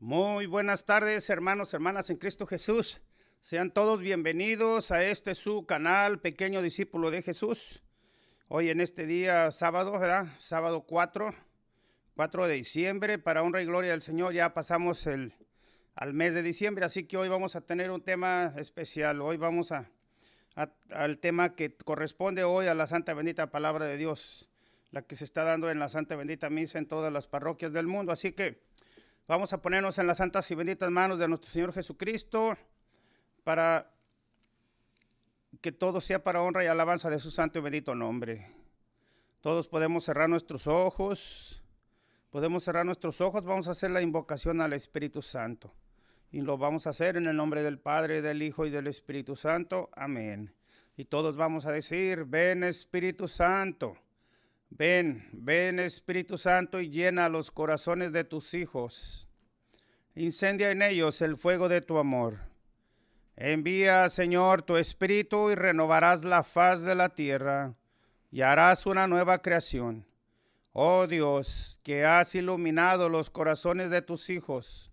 Muy buenas tardes, hermanos, hermanas en Cristo Jesús. Sean todos bienvenidos a este su canal, Pequeño Discípulo de Jesús. Hoy en este día sábado, ¿verdad? Sábado 4 de diciembre, para honra y gloria del Señor. Ya pasamos al mes de diciembre, así que hoy vamos a tener un tema especial. Hoy vamos al tema que corresponde hoy a la Santa Bendita Palabra de Dios, la que se está dando en la Santa Bendita Misa en todas las parroquias del mundo. Así que vamos a ponernos en las santas y benditas manos de nuestro Señor Jesucristo para que todo sea para honra y alabanza de su santo y bendito nombre. Todos podemos cerrar nuestros ojos. Vamos a hacer la invocación al Espíritu Santo. Y lo vamos a hacer en el nombre del Padre, del Hijo y del Espíritu Santo. Amén. Y todos vamos a decir: ven Espíritu Santo. Ven, ven Espíritu Santo y llena los corazones de tus hijos. Incendia en ellos el fuego de tu amor. Envía, Señor, tu Espíritu y renovarás la faz de la tierra y harás una nueva creación. Oh Dios, que has iluminado los corazones de tus hijos,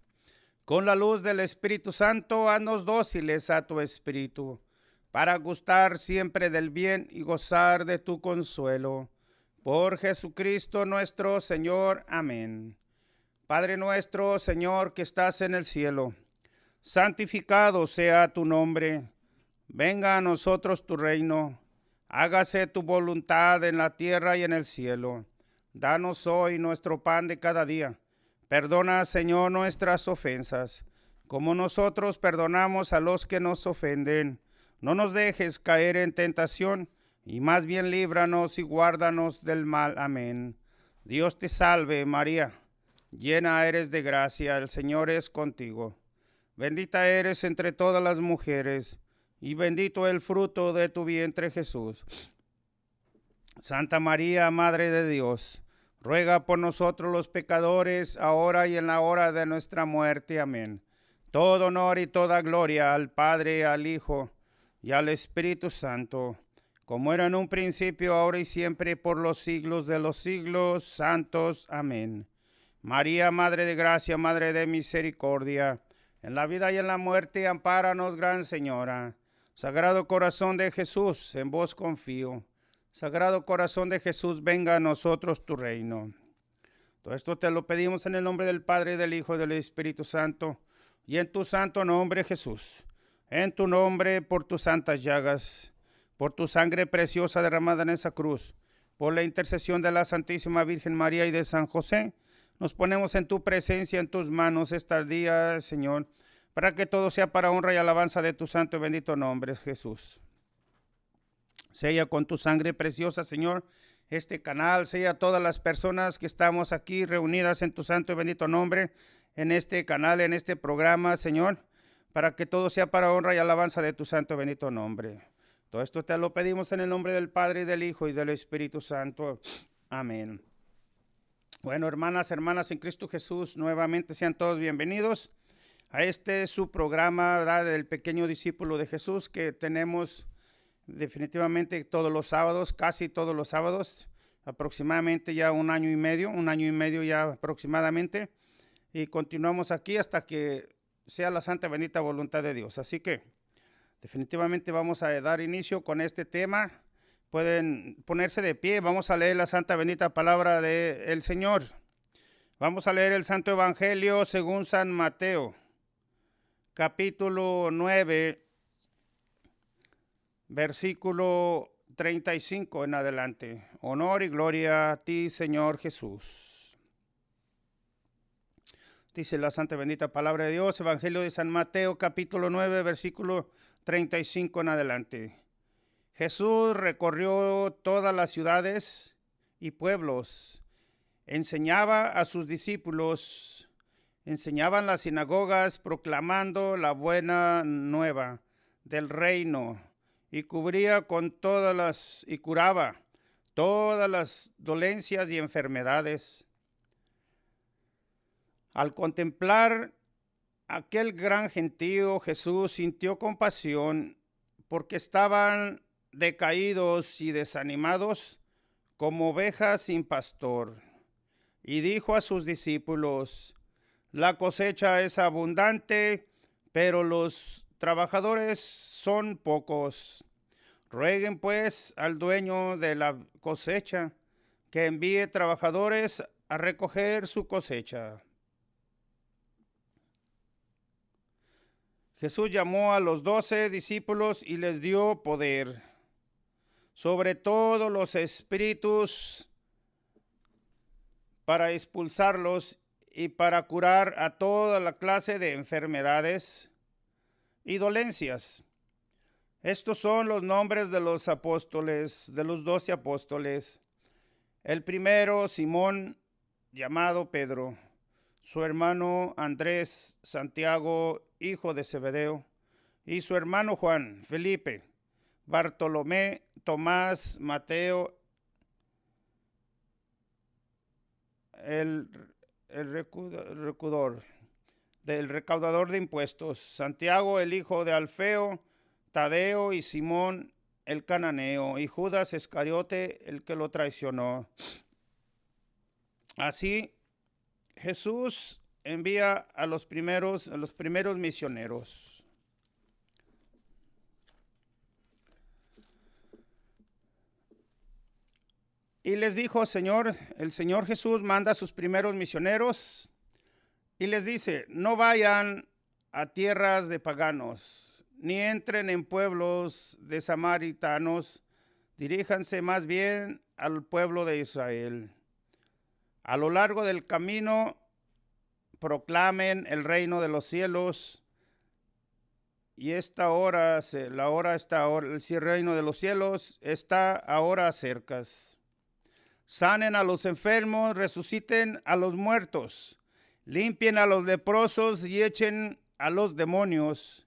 con la luz del Espíritu Santo, haznos dóciles a tu Espíritu, para gustar siempre del bien y gozar de tu consuelo. Por Jesucristo nuestro Señor. Amén. Padre nuestro, Señor, que estás en el cielo, santificado sea tu nombre. Venga a nosotros tu reino. Hágase tu voluntad en la tierra y en el cielo. Danos hoy nuestro pan de cada día. Perdona, Señor, nuestras ofensas, como nosotros perdonamos a los que nos ofenden. No nos dejes caer en tentación, y más bien líbranos y guárdanos del mal. Amén. Dios te salve, María, llena eres de gracia, el Señor es contigo. Bendita eres entre todas las mujeres, y bendito el fruto de tu vientre, Jesús. Santa María, Madre de Dios, ruega por nosotros los pecadores, ahora y en la hora de nuestra muerte. Amén. Todo honor y toda gloria al Padre, al Hijo y al Espíritu Santo, como era en un principio, ahora y siempre, por los siglos de los siglos. Santos. Amén. María, Madre de gracia, Madre de misericordia, en la vida y en la muerte, ampáranos, Gran Señora. Sagrado Corazón de Jesús, en vos confío. Sagrado Corazón de Jesús, venga a nosotros tu reino. Todo esto te lo pedimos en el nombre del Padre, del Hijo y del Espíritu Santo, y en tu santo nombre, Jesús. En tu nombre, por tus santas llagas, por tu sangre preciosa derramada en esa cruz, por la intercesión de la Santísima Virgen María y de San José, nos ponemos en tu presencia, en tus manos este día, Señor, para que todo sea para honra y alabanza de tu santo y bendito nombre, Jesús. Sella con tu sangre preciosa, Señor, este canal, sella todas las personas que estamos aquí reunidas en tu santo y bendito nombre, en este canal, en este programa, Señor, para que todo sea para honra y alabanza de tu santo y bendito nombre. Todo esto te lo pedimos en el nombre del Padre, del Hijo y del Espíritu Santo. Amén. Bueno, hermanas en Cristo Jesús, nuevamente sean todos bienvenidos a este su programa, ¿verdad?, del Pequeño Discípulo de Jesús, que tenemos definitivamente todos los sábados, casi todos los sábados, aproximadamente ya un año y medio ya aproximadamente, y continuamos aquí hasta que sea la santa bendita voluntad de Dios. Así que definitivamente vamos a dar inicio con este tema. Pueden ponerse de pie, vamos a leer la santa bendita palabra del Señor. Vamos a leer el Santo Evangelio según San Mateo, capítulo 9, versículo 35 en adelante. Honor y gloria a ti, Señor Jesús. Dice la santa bendita palabra de Dios, Evangelio de San Mateo, capítulo 9, versículo 35 en adelante. Jesús recorrió todas las ciudades y pueblos, enseñaba a sus discípulos, enseñaba en las sinagogas, proclamando la buena nueva del reino, y cubría con y curaba todas las dolencias y enfermedades. Al contemplar aquel gran gentío, Jesús sintió compasión, porque estaban decaídos y desanimados como ovejas sin pastor, y dijo a sus discípulos: La cosecha es abundante, pero los trabajadores son pocos. Rueguen pues al dueño de la cosecha que envíe trabajadores a recoger su cosecha. Jesús llamó a los 12 discípulos y les dio poder sobre todos los espíritus para expulsarlos y para curar a toda la clase de enfermedades y dolencias. Estos son los nombres de los apóstoles, de los 12 apóstoles. El primero, Simón, llamado Pedro, su hermano Andrés, Santiago, hijo de Zebedeo, y su hermano Juan, Felipe, Bartolomé, Tomás, Mateo, el recaudador de impuestos, Santiago, el hijo de Alfeo, Tadeo y Simón, el cananeo, y Judas Iscariote, el que lo traicionó. Así, Jesús envía a los primeros misioneros. Y les dijo, el Señor Jesús manda a sus primeros misioneros y les dice, no vayan a tierras de paganos, ni entren en pueblos de samaritanos, diríjanse más bien al pueblo de Israel. A lo largo del camino proclamen el reino de los cielos, y el reino de los cielos está ahora cerca. Sanen a los enfermos, resuciten a los muertos, limpien a los leprosos y echen a los demonios.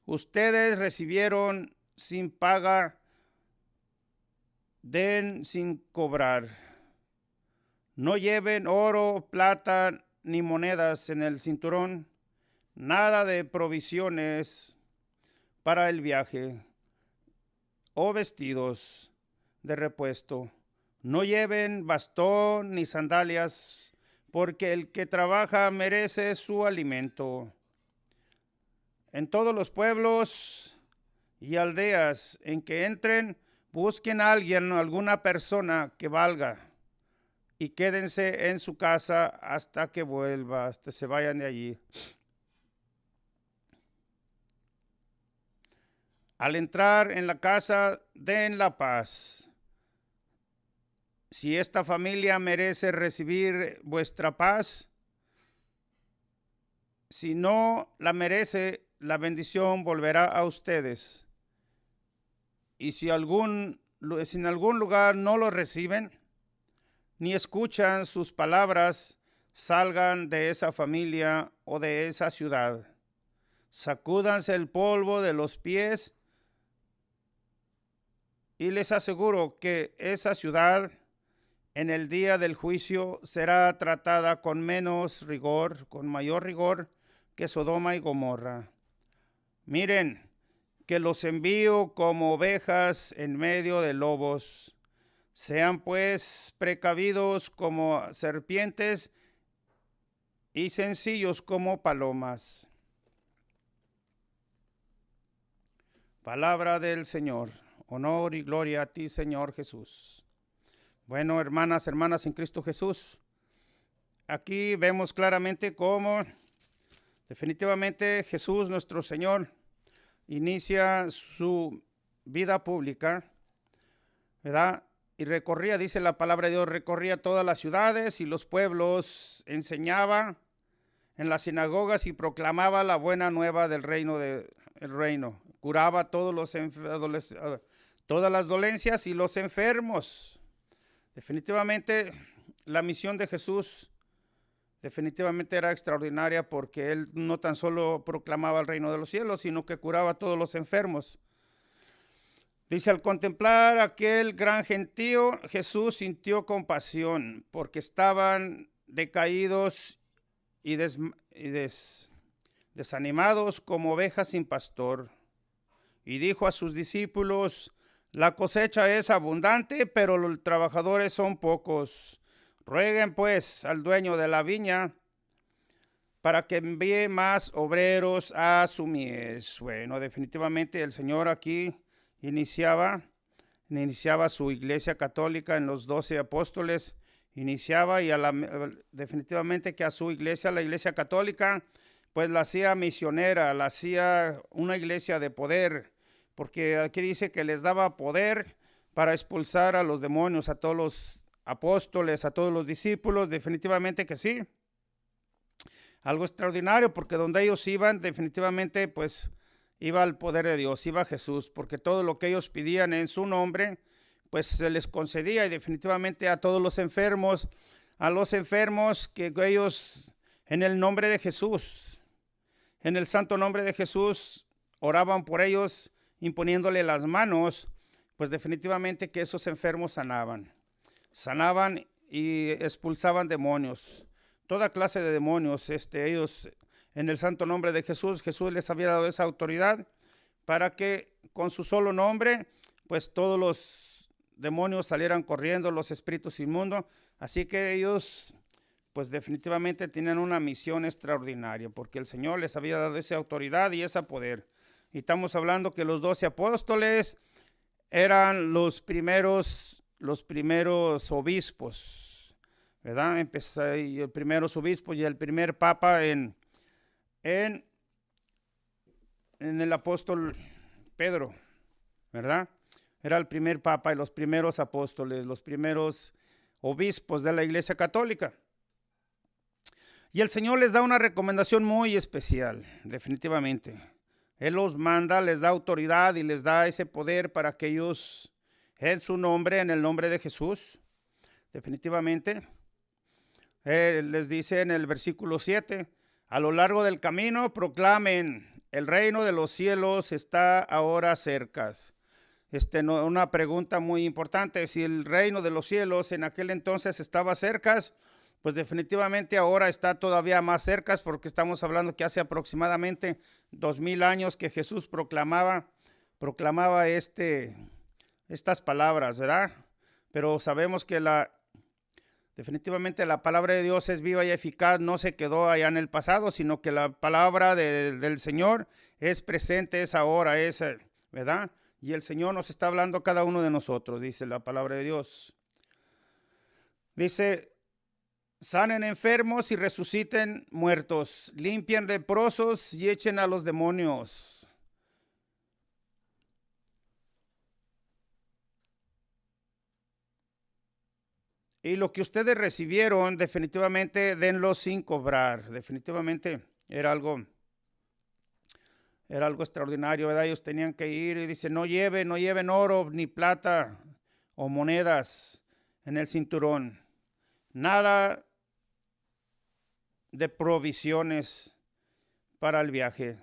Ustedes recibieron sin paga, den sin cobrar. No lleven oro, plata ni monedas en el cinturón, nada de provisiones para el viaje o vestidos de repuesto. No lleven bastón ni sandalias, porque el que trabaja merece su alimento. En todos los pueblos y aldeas en que entren, busquen a alguna persona que valga, y quédense en su casa hasta que vuelva, hasta se vayan de allí. Al entrar en la casa, den la paz. Si esta familia merece recibir vuestra paz, si no la merece, la bendición volverá a ustedes. Y si en algún lugar no lo reciben, ni escuchan sus palabras, salgan de esa familia o de esa ciudad. Sacúdanse el polvo de los pies y les aseguro que esa ciudad en el día del juicio será tratada con mayor rigor que Sodoma y Gomorra. Miren, que los envío como ovejas en medio de lobos. Sean pues precavidos como serpientes y sencillos como palomas. Palabra del Señor. Honor y gloria a ti, Señor Jesús. Bueno, hermanas en Cristo Jesús, aquí vemos claramente cómo definitivamente Jesús, nuestro Señor, inicia su vida pública, ¿verdad? Y recorría, dice la palabra de Dios, recorría todas las ciudades y los pueblos, enseñaba en las sinagogas y proclamaba la buena nueva del reino. Curaba todas las dolencias y los enfermos. Definitivamente la misión de Jesús definitivamente era extraordinaria, porque él no tan solo proclamaba el reino de los cielos, sino que curaba a todos los enfermos. Dice, al contemplar aquel gran gentío, Jesús sintió compasión, porque estaban decaídos y desanimados como ovejas sin pastor. Y dijo a sus discípulos, la cosecha es abundante, pero los trabajadores son pocos. Rueguen pues al dueño de la viña para que envíe más obreros a su mies. Bueno, definitivamente el Señor aquí iniciaba su iglesia católica en los 12 apóstoles, iniciaba y definitivamente que a su iglesia, la iglesia católica, pues la hacía misionera, la hacía una iglesia de poder, porque aquí dice que les daba poder para expulsar a los demonios, a todos los apóstoles, a todos los discípulos, definitivamente que sí. Algo extraordinario, porque donde ellos iban, definitivamente, pues, iba el poder de Dios, iba Jesús, porque todo lo que ellos pedían en su nombre, pues se les concedía, y definitivamente a todos los enfermos, que ellos, en el nombre de Jesús, en el santo nombre de Jesús, oraban por ellos, imponiéndole las manos, pues definitivamente que esos enfermos sanaban y expulsaban demonios, toda clase de demonios. Ellos, en el santo nombre de Jesús, Jesús les había dado esa autoridad para que con su solo nombre, pues todos los demonios salieran corriendo, los espíritus inmundos. Así que ellos, pues definitivamente tenían una misión extraordinaria, porque el Señor les había dado esa autoridad y ese poder. Y estamos hablando que los 12 apóstoles eran los primeros obispos, ¿verdad? Y el primeros obispos y el primer papa en el apóstol Pedro, ¿verdad? Era el primer papa y los primeros apóstoles, los primeros obispos de la Iglesia Católica. Y el Señor les da una recomendación muy especial, definitivamente. Él los manda, les da autoridad y les da ese poder para que ellos, en su nombre, en el nombre de Jesús, definitivamente, Él les dice en el versículo 7, a lo largo del camino proclamen, el reino de los cielos está ahora cerca. Una pregunta muy importante, si el reino de los cielos en aquel entonces estaba cerca, pues definitivamente ahora está todavía más cerca, porque estamos hablando que hace aproximadamente 2000 años que Jesús proclamaba estas palabras, ¿verdad? Pero sabemos que definitivamente la palabra de Dios es viva y eficaz, no se quedó allá en el pasado, sino que la palabra del Señor es presente, es ahora, ¿verdad? Y el Señor nos está hablando a cada uno de nosotros, dice la palabra de Dios. Dice, sanen enfermos y resuciten muertos, limpien leprosos y echen a los demonios. Y lo que ustedes recibieron, definitivamente denlo sin cobrar. Definitivamente era algo extraordinario, ¿verdad? Ellos tenían que ir y dice, no lleven oro ni plata o monedas en el cinturón. Nada de provisiones para el viaje,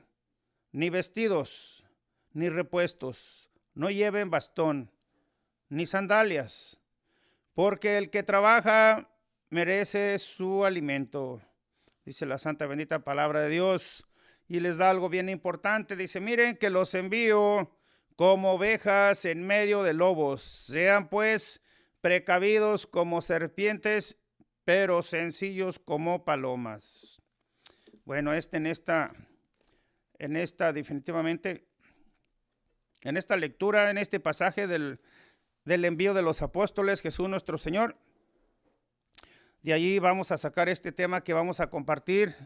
ni vestidos, ni repuestos. No lleven bastón, ni sandalias, porque el que trabaja merece su alimento, dice la santa bendita palabra de Dios. Y les da algo bien importante, dice, miren que los envío como ovejas en medio de lobos, sean pues precavidos como serpientes, pero sencillos como palomas. Bueno, definitivamente, en esta lectura, en este pasaje del envío de los apóstoles, Jesús nuestro Señor, de allí vamos a sacar este tema que vamos a compartir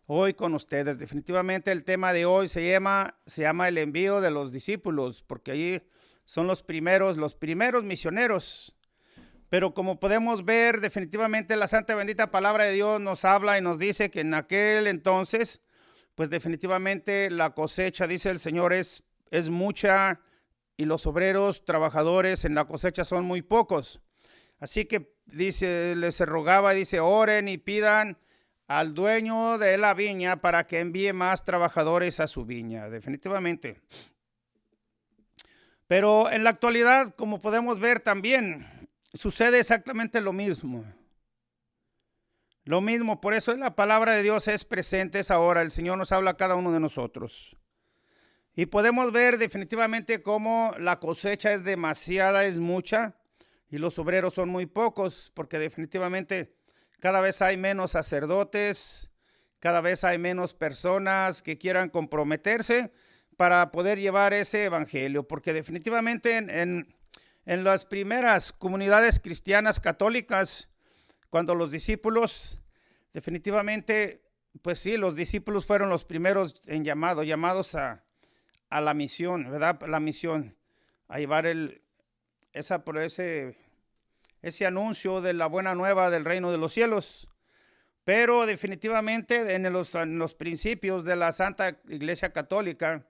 hoy con ustedes. Definitivamente el tema de hoy se llama el envío de los discípulos, porque allí son los primeros misioneros. Pero como podemos ver, definitivamente la santa bendita palabra de Dios nos habla y nos dice que en aquel entonces, pues definitivamente la cosecha, dice el Señor, es mucha y los obreros trabajadores en la cosecha son muy pocos. Así que dice, les rogaba, dice, oren y pidan al dueño de la viña para que envíe más trabajadores a su viña, definitivamente. Pero en la actualidad, como podemos ver también, sucede exactamente lo mismo. Por eso la palabra de Dios es presente, es ahora. El Señor nos habla a cada uno de nosotros. Y podemos ver definitivamente cómo la cosecha es demasiada, es mucha, y los obreros son muy pocos, porque definitivamente cada vez hay menos sacerdotes, cada vez hay menos personas que quieran comprometerse para poder llevar ese evangelio, porque definitivamente en las primeras comunidades cristianas católicas, cuando los discípulos, definitivamente, pues sí, los discípulos fueron los primeros en llamados a la misión, ¿verdad? La misión, a llevar ese anuncio de la buena nueva del reino de los cielos. Pero definitivamente en los principios de la Santa Iglesia Católica,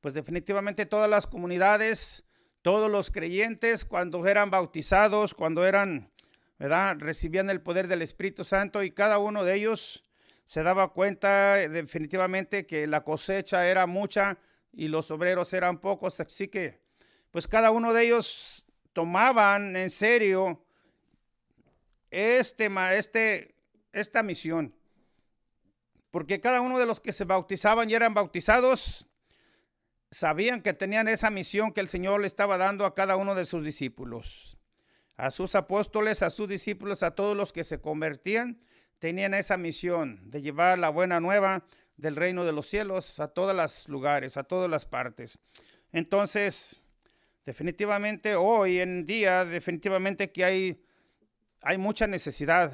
pues definitivamente todas las comunidades, todos los creyentes, cuando eran bautizados, cuando eran, ¿verdad?, recibían el poder del Espíritu Santo, y cada uno de ellos se daba cuenta definitivamente que la cosecha era mucha y los obreros eran pocos, así que pues cada uno de ellos tomaban en serio esta misión, porque cada uno de los que se bautizaban y eran bautizados sabían que tenían esa misión que el Señor le estaba dando a cada uno de sus discípulos, a sus apóstoles, a sus discípulos, a todos los que se convertían, tenían esa misión de llevar la buena nueva del reino de los cielos a todos los lugares, a todas las partes. Entonces, definitivamente hoy en día, definitivamente que hay mucha necesidad.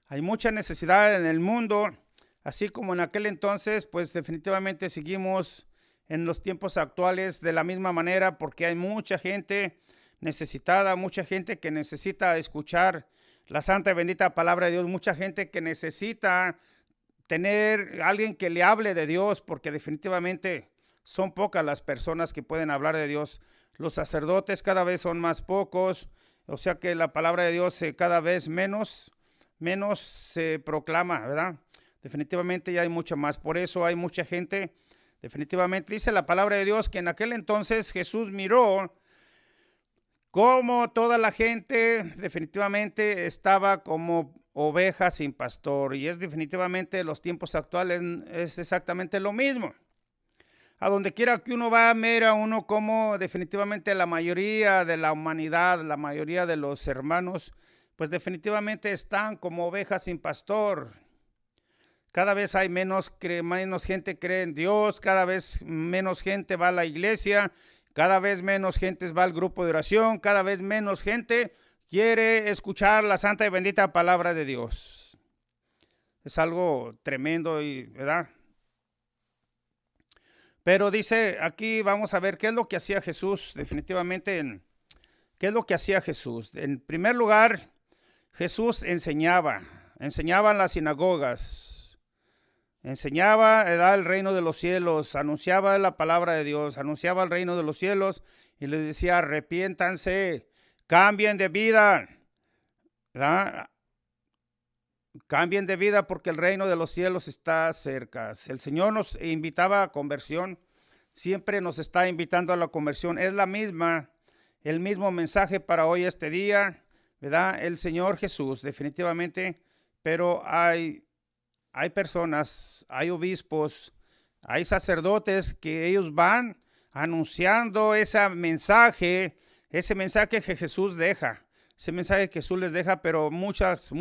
Hay mucha necesidad en el mundo, así como en aquel entonces, pues definitivamente seguimos en los tiempos actuales de la misma manera, porque hay mucha gente necesitada, mucha gente que necesita escuchar la santa y bendita palabra de Dios, mucha gente que necesita tener alguien que le hable de Dios, porque definitivamente son pocas las personas que pueden hablar de Dios. Los sacerdotes cada vez son más pocos, o sea que la palabra de Dios cada vez menos se proclama, ¿verdad? Definitivamente ya hay mucho más, por eso hay mucha gente. Definitivamente dice la palabra de Dios que en aquel entonces Jesús miró cómo toda la gente definitivamente estaba como ovejas sin pastor, y es definitivamente los tiempos actuales es exactamente lo mismo. A donde quiera que uno va, mira uno como definitivamente la mayoría de la humanidad, la mayoría de los hermanos, pues definitivamente están como ovejas sin pastor. Cada vez hay menos gente cree en Dios, cada vez menos gente va a la iglesia, cada vez menos gente va al grupo de oración, cada vez menos gente quiere escuchar la santa y bendita palabra de Dios. Es algo tremendo, ¿verdad? Pero dice aquí, vamos a ver qué es lo que hacía Jesús, definitivamente, qué es lo que hacía Jesús. En primer lugar, Jesús enseñaba en las sinagogas, enseñaba el reino de los cielos, anunciaba la palabra de Dios, anunciaba el reino de los cielos y les decía: arrepiéntanse, cambien de vida, ¿verdad? Cambien de vida porque el reino de los cielos está cerca. El Señor nos invitaba a conversión, siempre nos está invitando a la conversión. Es el mismo mensaje para hoy, este día, ¿verdad? El Señor Jesús, definitivamente, pero hay personas, hay obispos, hay sacerdotes que ellos van anunciando ese mensaje que Jesús deja, ese mensaje que Jesús les deja, pero muchas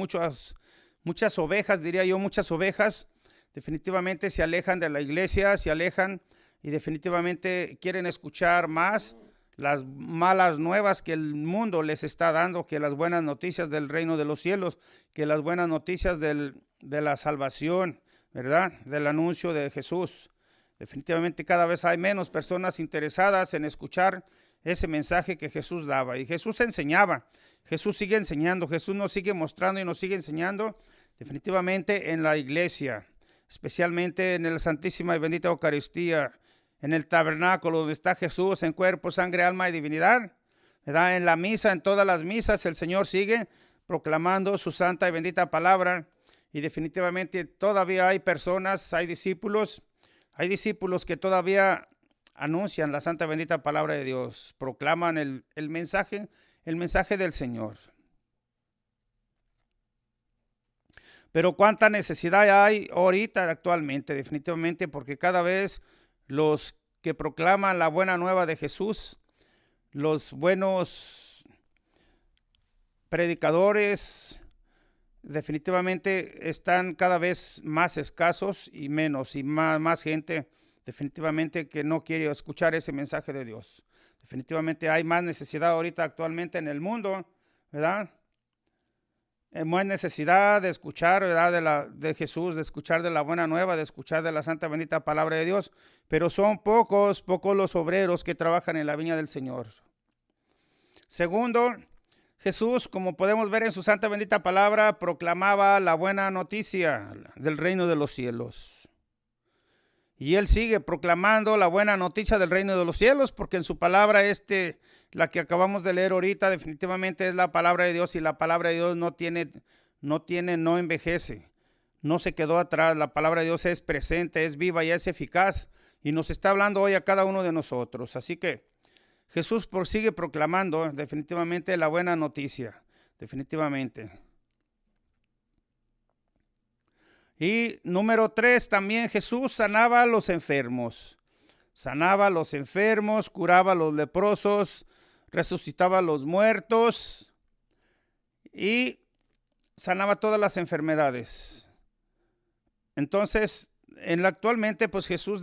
ovejas, diría yo, muchas ovejas definitivamente se alejan de la iglesia, se alejan y definitivamente quieren escuchar más las malas nuevas que el mundo les está dando, que las buenas noticias del reino de los cielos, que las buenas noticias de la salvación, ¿verdad? Del anuncio de Jesús. Definitivamente cada vez hay menos personas interesadas en escuchar ese mensaje que Jesús daba. Y Jesús enseñaba, Jesús sigue enseñando, Jesús nos sigue mostrando y nos sigue enseñando definitivamente en la iglesia, especialmente en la Santísima y Bendita Eucaristía, en el tabernáculo donde está Jesús en cuerpo, sangre, alma y divinidad, ¿verdad? En la misa, en todas las misas, el Señor sigue proclamando su santa y bendita palabra, y definitivamente todavía hay personas, hay discípulos que todavía anuncian la santa y bendita palabra de Dios, proclaman el mensaje del Señor. Pero cuánta necesidad hay ahorita actualmente, definitivamente, porque cada vez los que proclaman la buena nueva de Jesús, los buenos predicadores, definitivamente están cada vez más escasos y menos, y más gente definitivamente que no quiere escuchar ese mensaje de Dios. Definitivamente hay más necesidad ahorita actualmente en el mundo, ¿verdad? Más necesidad de escuchar, ¿verdad? De Jesús, de escuchar de la buena nueva, de escuchar de la santa bendita palabra de Dios, pero son pocos los obreros que trabajan en la viña del Señor. Segundo, Jesús, como podemos ver en su santa bendita palabra, proclamaba la buena noticia del reino de los cielos. Y él sigue proclamando la buena noticia del reino de los cielos, porque en su palabra la que acabamos de leer ahorita, definitivamente es la palabra de Dios, y la palabra de Dios no envejece, no se quedó atrás. La palabra de Dios es presente, es viva y es eficaz, y nos está hablando hoy a cada uno de nosotros. Así que Jesús sigue proclamando definitivamente la buena noticia, definitivamente. Y número 3, también Jesús sanaba a los enfermos. Sanaba a los enfermos, curaba a los leprosos, resucitaba a los muertos y sanaba todas las enfermedades. Entonces, actualmente, pues Jesús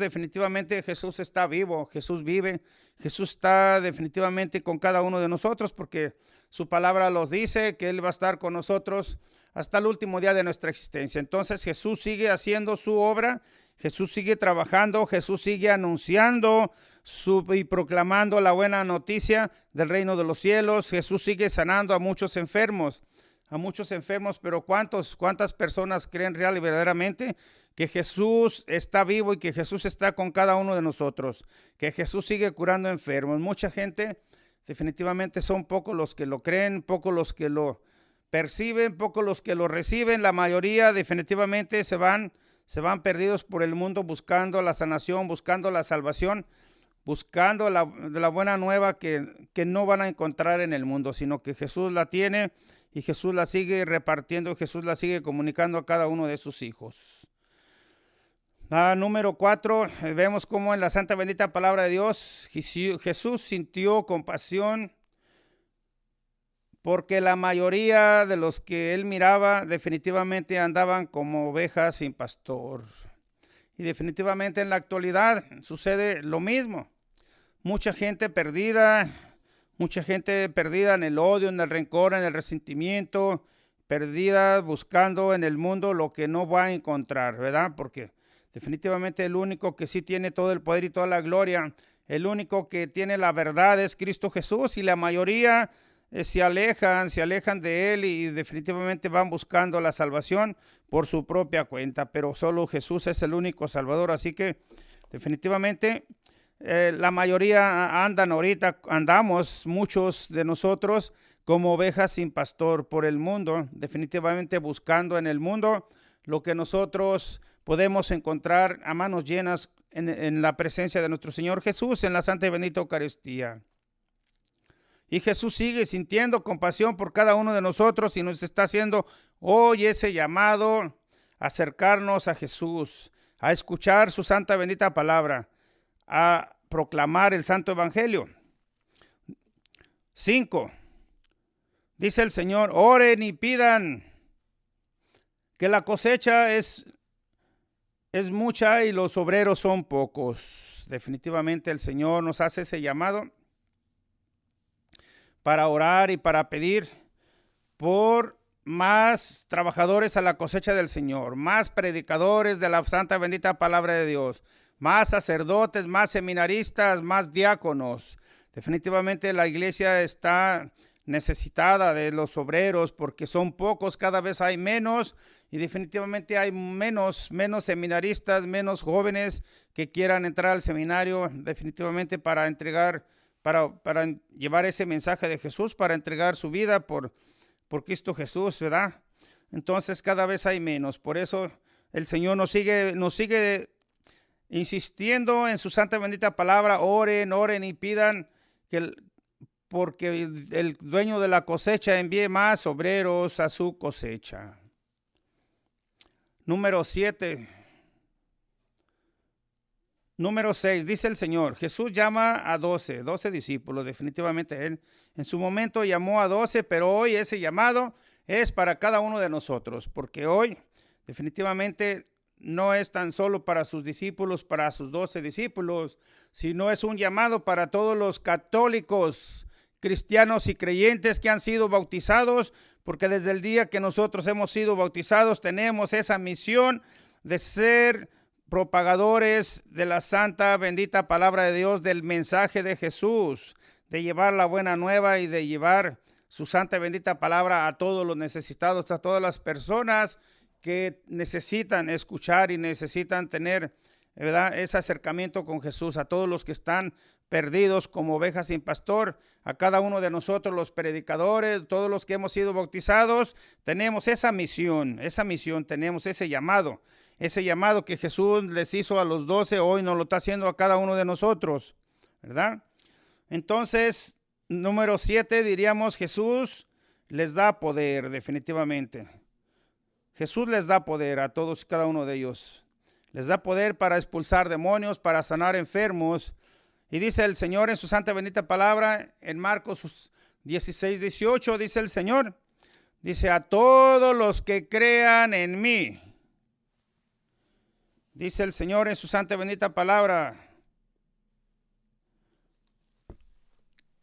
está vivo, Jesús vive, Jesús está definitivamente con cada uno de nosotros, porque su palabra nos dice que Él va a estar con nosotros hasta el último día de nuestra existencia. Entonces Jesús sigue haciendo su obra, Jesús sigue trabajando, Jesús sigue anunciando y proclamando la buena noticia del reino de los cielos. Jesús sigue sanando a muchos enfermos, pero ¿cuántas personas creen real y verdaderamente que Jesús está vivo y que Jesús está con cada uno de nosotros, que Jesús sigue curando enfermos? Mucha gente, definitivamente son pocos los que lo creen, pocos los que lo perciben, pocos los que lo reciben. La mayoría definitivamente se van perdidos por el mundo buscando la sanación, buscando la salvación, buscando la buena nueva que no van a encontrar en el mundo, sino que Jesús la tiene y Jesús la sigue repartiendo, Jesús la sigue comunicando a cada uno de sus hijos. Número 4, vemos cómo en la santa bendita palabra de Dios Jesús sintió compasión porque la mayoría de los que él miraba definitivamente andaban como ovejas sin pastor. Y definitivamente en la actualidad sucede lo mismo. Mucha gente perdida en el odio, en el rencor, en el resentimiento, perdida buscando en el mundo lo que no va a encontrar, ¿verdad? Porque definitivamente el único que sí tiene todo el poder y toda la gloria, el único que tiene la verdad es Cristo Jesús, y la mayoría se alejan de Él y definitivamente van buscando la salvación por su propia cuenta, pero solo Jesús es el único Salvador. Así que definitivamente la mayoría andamos muchos de nosotros como ovejas sin pastor por el mundo, definitivamente buscando en el mundo lo que nosotros podemos encontrar a manos llenas en la presencia de nuestro Señor Jesús en la santa y bendita Eucaristía. Y Jesús sigue sintiendo compasión por cada uno de nosotros y nos está haciendo hoy ese llamado a acercarnos a Jesús, a escuchar su santa bendita palabra, a proclamar el santo evangelio. 5. Dice el Señor: oren y pidan, que la cosecha es mucha y los obreros son pocos. Definitivamente el Señor nos hace ese llamado para orar y para pedir por más trabajadores a la cosecha del Señor, más predicadores de la santa bendita palabra de Dios, más sacerdotes, más seminaristas, más diáconos. Definitivamente la iglesia está necesitada de los obreros porque son pocos, cada vez hay menos, y definitivamente hay menos seminaristas, menos jóvenes que quieran entrar al seminario definitivamente para llevar ese mensaje de Jesús, para entregar su vida por Cristo Jesús, ¿verdad? Entonces cada vez hay menos. Por eso el Señor nos sigue insistiendo en su santa bendita palabra: oren y pidan porque el dueño de la cosecha envíe más obreros a su cosecha. Número 7. Número 6, dice el Señor, Jesús llama a 12 discípulos. Definitivamente Él en su momento llamó a 12, pero hoy ese llamado es para cada uno de nosotros, porque hoy definitivamente no es tan solo para sus discípulos, para sus 12 discípulos, sino es un llamado para todos los católicos, cristianos y creyentes que han sido bautizados, porque desde el día que nosotros hemos sido bautizados tenemos esa misión de ser propagadores de la santa, bendita palabra de Dios, del mensaje de Jesús, de llevar la buena nueva y de llevar su santa y bendita palabra a todos los necesitados, a todas las personas que necesitan escuchar y necesitan tener, ¿verdad?, ese acercamiento con Jesús, a todos los que están perdidos como ovejas sin pastor, a cada uno de nosotros los predicadores, todos los que hemos sido bautizados, tenemos esa misión, tenemos ese llamado que Jesús les hizo a los 12, hoy nos lo está haciendo a cada uno de nosotros, ¿verdad? Entonces, número 7, diríamos, Jesús les da poder, definitivamente. Jesús les da poder a todos y cada uno de ellos. Les da poder para expulsar demonios, para sanar enfermos. Y dice el Señor en su santa bendita palabra, en Marcos 16, 18, dice el Señor, dice, a todos los que crean en mí. Dice el Señor en su santa bendita palabra,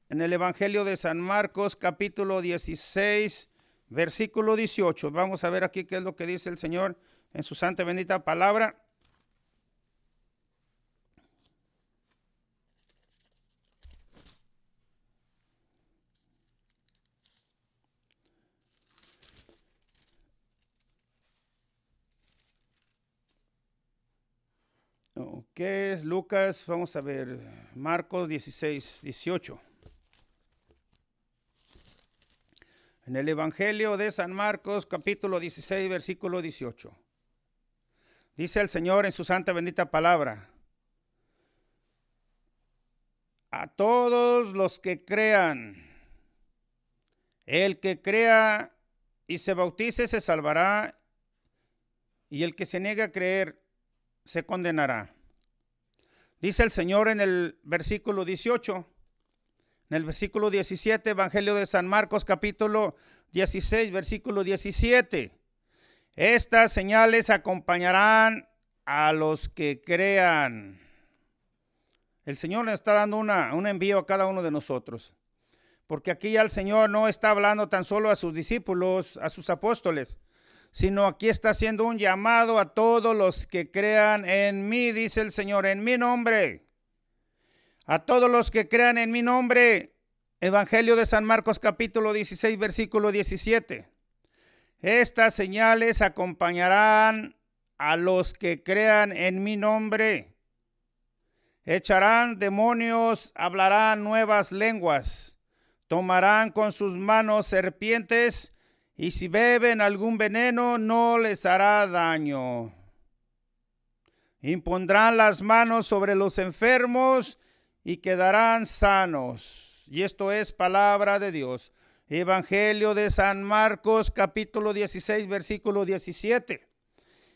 en el Evangelio de San Marcos, capítulo 16, versículo 18. Vamos a ver aquí qué es lo que dice el Señor en su santa bendita palabra. ¿Qué es Lucas? Vamos a ver, Marcos 16, 18. En el Evangelio de San Marcos, capítulo 16, versículo 18. Dice el Señor en su santa bendita palabra, a todos los que crean, el que crea y se bautice se salvará, y el que se niegue a creer se condenará. Dice el Señor en el versículo 18, en el versículo 17, Evangelio de San Marcos, capítulo 16, versículo 17. Estas señales acompañarán a los que crean. El Señor le está dando un envío a cada uno de nosotros, porque aquí ya el Señor no está hablando tan solo a sus discípulos, a sus apóstoles, sino aquí está haciendo un llamado a todos los que crean en mí, dice el Señor, en mi nombre. A todos los que crean en mi nombre. Evangelio de San Marcos, capítulo 16, versículo 17. Estas señales acompañarán a los que crean en mi nombre. Echarán demonios, hablarán nuevas lenguas, tomarán con sus manos serpientes, y si beben algún veneno no les hará daño. Impondrán las manos sobre los enfermos y quedarán sanos. Y esto es palabra de Dios. Evangelio de San Marcos, capítulo 16, versículo 17.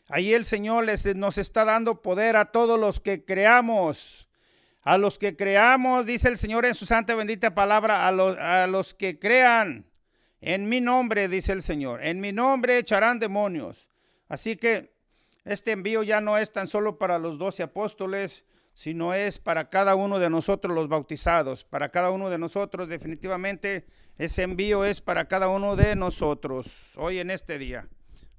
Ahí el Señor nos está dando poder a todos los que creamos. A los que creamos, dice el Señor en su santa bendita palabra, a los que crean. En mi nombre, dice el Señor, en mi nombre echarán demonios. Así que este envío ya no es tan solo para los 12 apóstoles, sino es para cada uno de nosotros los bautizados. Para cada uno de nosotros, definitivamente, ese envío es para cada uno de nosotros, hoy en este día,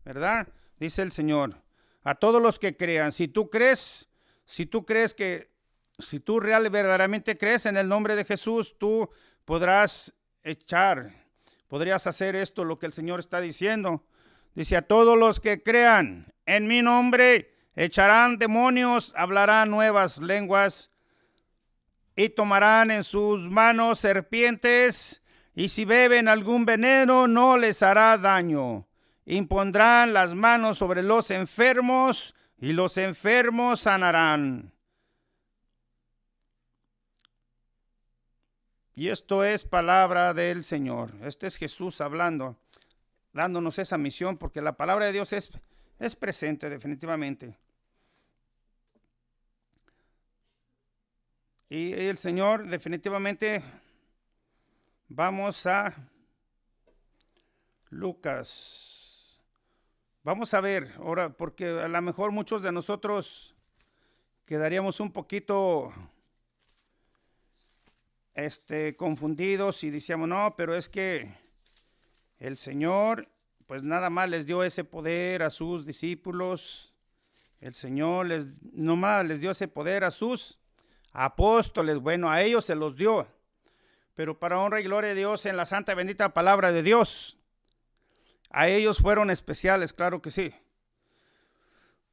¿verdad? Dice el Señor, a todos los que crean. Si tú verdaderamente crees en el nombre de Jesús, tú podrías hacer esto, lo que el Señor está diciendo. Dice, a todos los que crean en mi nombre, echarán demonios, hablarán nuevas lenguas y tomarán en sus manos serpientes, y si beben algún veneno no les hará daño. Impondrán las manos sobre los enfermos y los enfermos sanarán. Y esto es palabra del Señor. Este es Jesús hablando, dándonos esa misión, porque la palabra de Dios es presente definitivamente. Y el Señor definitivamente vamos a Lucas. Vamos a ver ahora, porque a lo mejor muchos de nosotros quedaríamos un poquito confundidos y decíamos, no, pero es que el Señor pues nada más les dio ese poder a sus discípulos. El Señor nomás les dio ese poder a sus apóstoles. Bueno, a ellos se los dio. Pero para honra y gloria de Dios en la santa y bendita palabra de Dios, a ellos fueron especiales, claro que sí.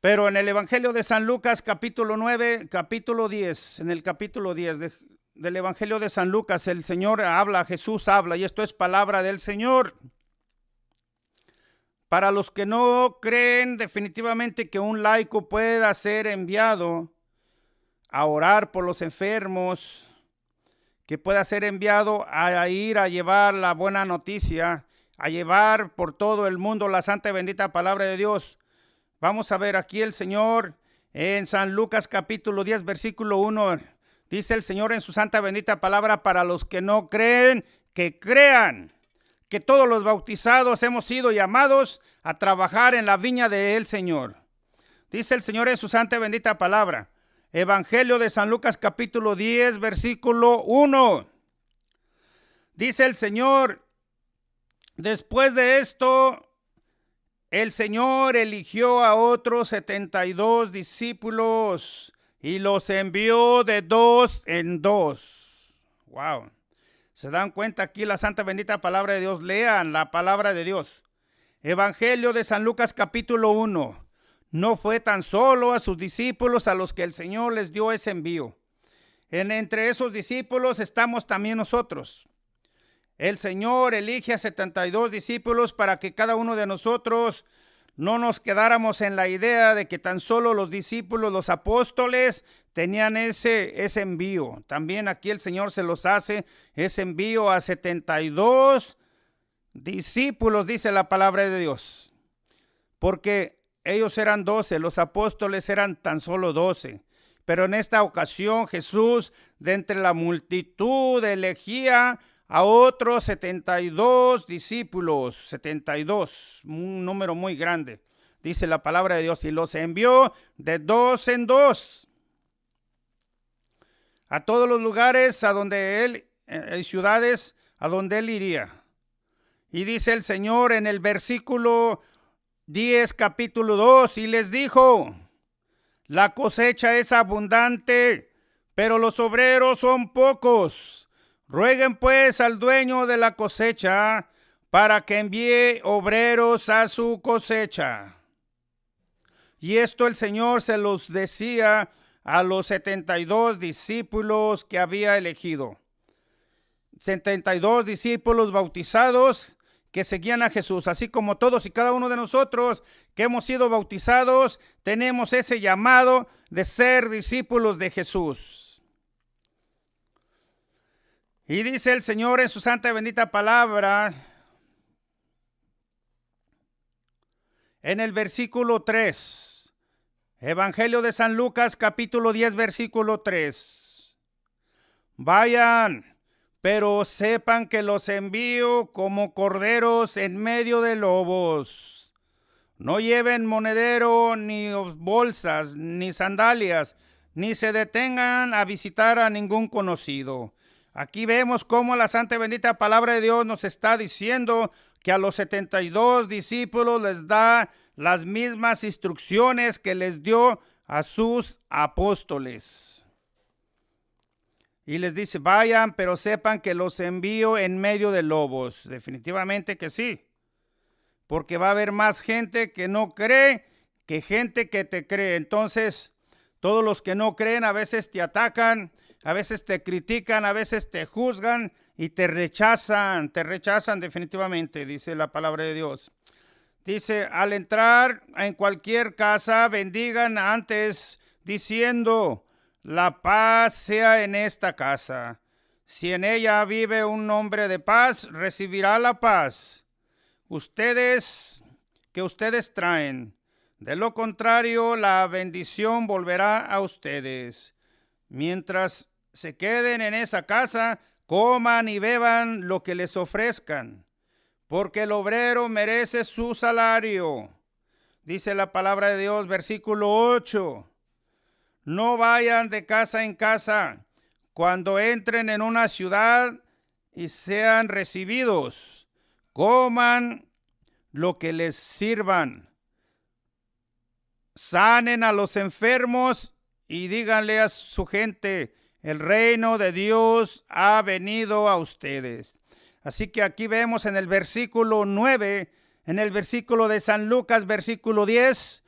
Pero en el Evangelio de San Lucas, capítulo 9, capítulo 10, en el capítulo 10 del Evangelio de San Lucas, el Señor habla, Jesús habla, y esto es palabra del Señor. Para los que no creen definitivamente que un laico pueda ser enviado a orar por los enfermos, que pueda ser enviado a ir a llevar la buena noticia, a llevar por todo el mundo la santa y bendita palabra de Dios. Vamos a ver aquí el Señor en San Lucas capítulo 10 versículo 1. Dice el Señor en su santa bendita palabra, para los que no creen, que crean, que todos los bautizados hemos sido llamados a trabajar en la viña del Señor. Dice el Señor en su santa bendita palabra. Evangelio de San Lucas capítulo 10 versículo 1. Dice el Señor, después de esto, el Señor eligió a otros 72 discípulos y los envió de dos en dos. Wow. ¿Se dan cuenta aquí la santa bendita palabra de Dios? Lean la palabra de Dios. Evangelio de San Lucas capítulo 1. No fue tan solo a sus discípulos a los que el Señor les dio ese envío. Entre esos discípulos estamos también nosotros. El Señor elige a 72 discípulos para que cada uno de nosotros no nos quedáramos en la idea de que tan solo los discípulos, los apóstoles, tenían ese envío. También aquí el Señor se los hace ese envío a 72 discípulos, dice la palabra de Dios. Porque ellos eran 12, los apóstoles eran tan solo 12. Pero en esta ocasión Jesús, de entre la multitud, elegía a otros 72 discípulos, 72, un número muy grande, dice la palabra de Dios, y los envió de dos en dos a todos los lugares a donde él, ciudades a donde él iría. Y dice el Señor en el versículo 10, capítulo 2, y les dijo, la cosecha es abundante, pero los obreros son pocos. Rueguen pues al dueño de la cosecha para que envíe obreros a su cosecha. Y esto el Señor se los decía a los 72 discípulos que había elegido. 72 discípulos bautizados que seguían a Jesús, así como todos y cada uno de nosotros que hemos sido bautizados, tenemos ese llamado de ser discípulos de Jesús. Y dice el Señor en su santa y bendita palabra, en el versículo 3, Evangelio de San Lucas, capítulo 10, versículo 3. Vayan, pero sepan que los envío como corderos en medio de lobos. No lleven monedero, ni bolsas, ni sandalias, ni se detengan a visitar a ningún conocido. Aquí vemos cómo la santa y bendita palabra de Dios nos está diciendo que a los 72 discípulos les da las mismas instrucciones que les dio a sus apóstoles. Y les dice, vayan, pero sepan que los envío en medio de lobos. Definitivamente que sí. Porque va a haber más gente que no cree que gente que te cree. Entonces, todos los que no creen a veces te atacan, a veces te critican, a veces te juzgan y te rechazan definitivamente, dice la palabra de Dios. Dice, al entrar en cualquier casa, bendigan antes diciendo, la paz sea en esta casa. Si en ella vive un hombre de paz, recibirá la paz que ustedes traen. De lo contrario, la bendición volverá a ustedes. Mientras se queden en esa casa, coman y beban lo que les ofrezcan, porque el obrero merece su salario. Dice la palabra de Dios, versículo 8. No vayan de casa en casa cuando entren en una ciudad y sean recibidos. Coman lo que les sirvan. Sanen a los enfermos y díganle a su gente, el reino de Dios ha venido a ustedes. Así que aquí vemos en el versículo 9, en el versículo de San Lucas, versículo 10,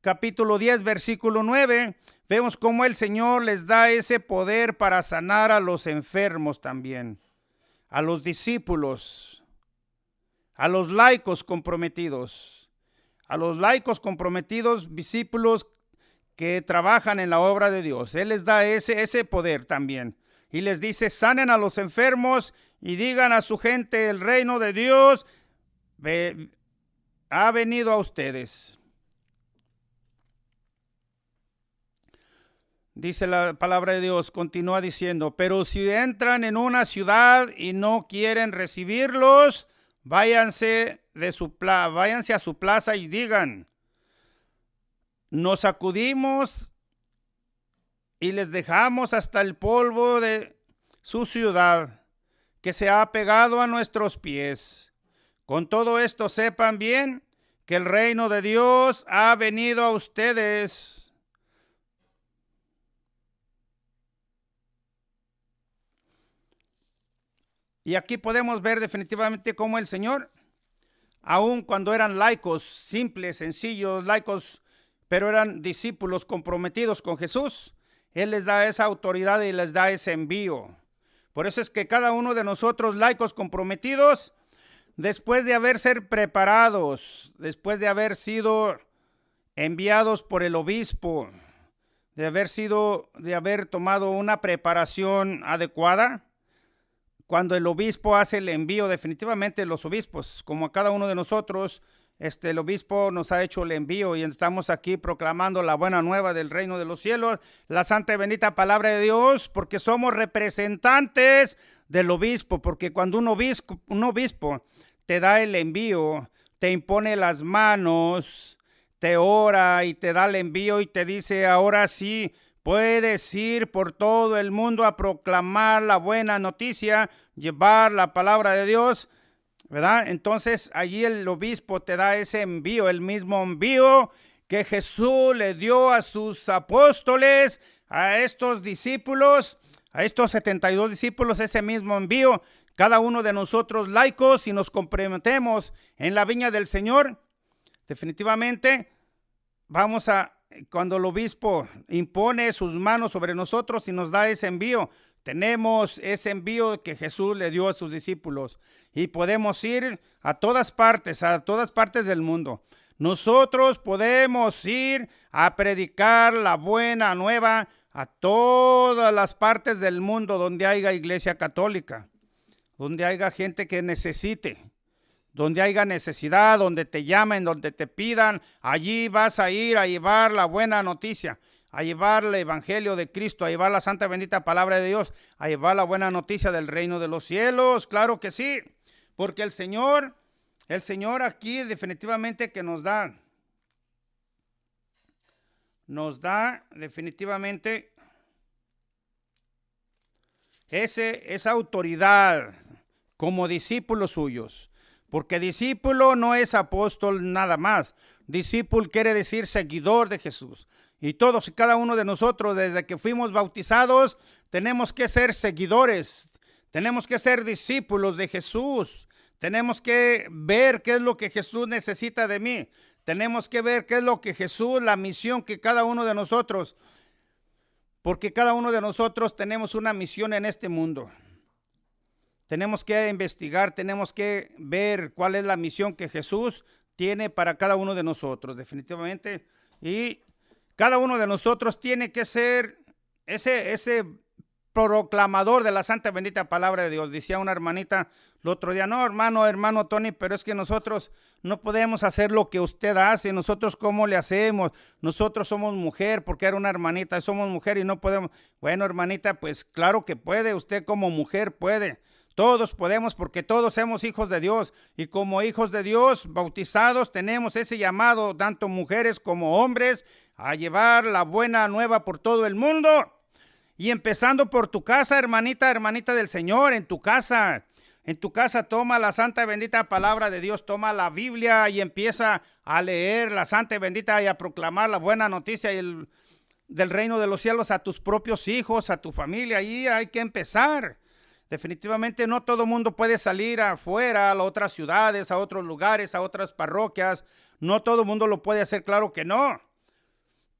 capítulo 10, versículo 9, vemos cómo el Señor les da ese poder para sanar a los enfermos también, a los discípulos, a los laicos comprometidos, discípulos que trabajan en la obra de Dios. Él les da ese poder también. Y les dice, sanen a los enfermos y digan a su gente, el reino de Dios ha venido a ustedes. Dice la palabra de Dios, continúa diciendo, pero si entran en una ciudad y no quieren recibirlos, váyanse a su plaza y digan, nos sacudimos y les dejamos hasta el polvo de su ciudad, que se ha pegado a nuestros pies. Con todo esto sepan bien que el reino de Dios ha venido a ustedes. Y aquí podemos ver definitivamente cómo el Señor, aun cuando eran laicos, simples, sencillos, laicos, pero eran discípulos comprometidos con Jesús, Él les da esa autoridad y les da ese envío. Por eso es que cada uno de nosotros, laicos comprometidos, después de haber sido preparados, después de haber sido enviados por el obispo, de haber tomado una preparación adecuada, cuando el obispo hace el envío, definitivamente los obispos, como a cada uno de nosotros, el obispo nos ha hecho el envío y estamos aquí proclamando la buena nueva del reino de los cielos, la santa y bendita palabra de Dios, porque somos representantes del obispo, porque cuando un obispo te da el envío, te impone las manos, te ora y te da el envío y te dice, ahora sí, puedes ir por todo el mundo a proclamar la buena noticia, llevar la palabra de Dios, ¿verdad? Entonces allí el obispo te da ese envío, el mismo envío que Jesús le dio a sus apóstoles, a estos discípulos, a estos 72 discípulos, ese mismo envío. Cada uno de nosotros laicos, si nos comprometemos en la viña del Señor, definitivamente cuando el obispo impone sus manos sobre nosotros y nos da ese envío, tenemos ese envío que Jesús le dio a sus discípulos y podemos ir a todas partes del mundo. Nosotros podemos ir a predicar la buena nueva a todas las partes del mundo donde haya iglesia católica, donde haya gente que necesite, donde haya necesidad, donde te llamen, donde te pidan, allí vas a ir a llevar la buena noticia, a llevar el evangelio de Cristo, a llevar la santa y bendita palabra de Dios, a llevar la buena noticia del reino de los cielos. Claro que sí, porque el Señor aquí definitivamente que nos da definitivamente esa autoridad como discípulos suyos. Porque discípulo no es apóstol nada más. Discípulo quiere decir seguidor de Jesús. Y todos y cada uno de nosotros, desde que fuimos bautizados, tenemos que ser seguidores. Tenemos que ser discípulos de Jesús. Tenemos que ver qué es lo que Jesús necesita de mí. Tenemos que ver qué es lo que Jesús, la misión que cada uno de nosotros, porque cada uno de nosotros tenemos una misión en este mundo. Tenemos que investigar, tenemos que ver cuál es la misión que Jesús tiene para cada uno de nosotros, definitivamente. Y cada uno de nosotros tiene que ser ese proclamador de la santa bendita palabra de Dios. Decía una hermanita el otro día, no, hermano Tony, pero es que nosotros no podemos hacer lo que usted hace. Nosotros, ¿cómo le hacemos? Nosotros somos mujer, porque era una hermanita, somos mujer y no podemos. Bueno, hermanita, pues claro que puede, usted como mujer puede. Todos podemos porque todos somos hijos de Dios y como hijos de Dios bautizados tenemos ese llamado, tanto mujeres como hombres, a llevar la buena nueva por todo el mundo. Y empezando por tu casa, hermanita, hermanita del Señor, en tu casa. En tu casa toma la santa y bendita palabra de Dios, toma la Biblia y empieza a leer la santa y bendita y a proclamar la buena noticia del reino de los cielos a tus propios hijos, a tu familia. Ahí hay que empezar. Definitivamente no todo el mundo puede salir afuera, a otras ciudades, a otros lugares, a otras parroquias. No todo el mundo lo puede hacer, claro que no.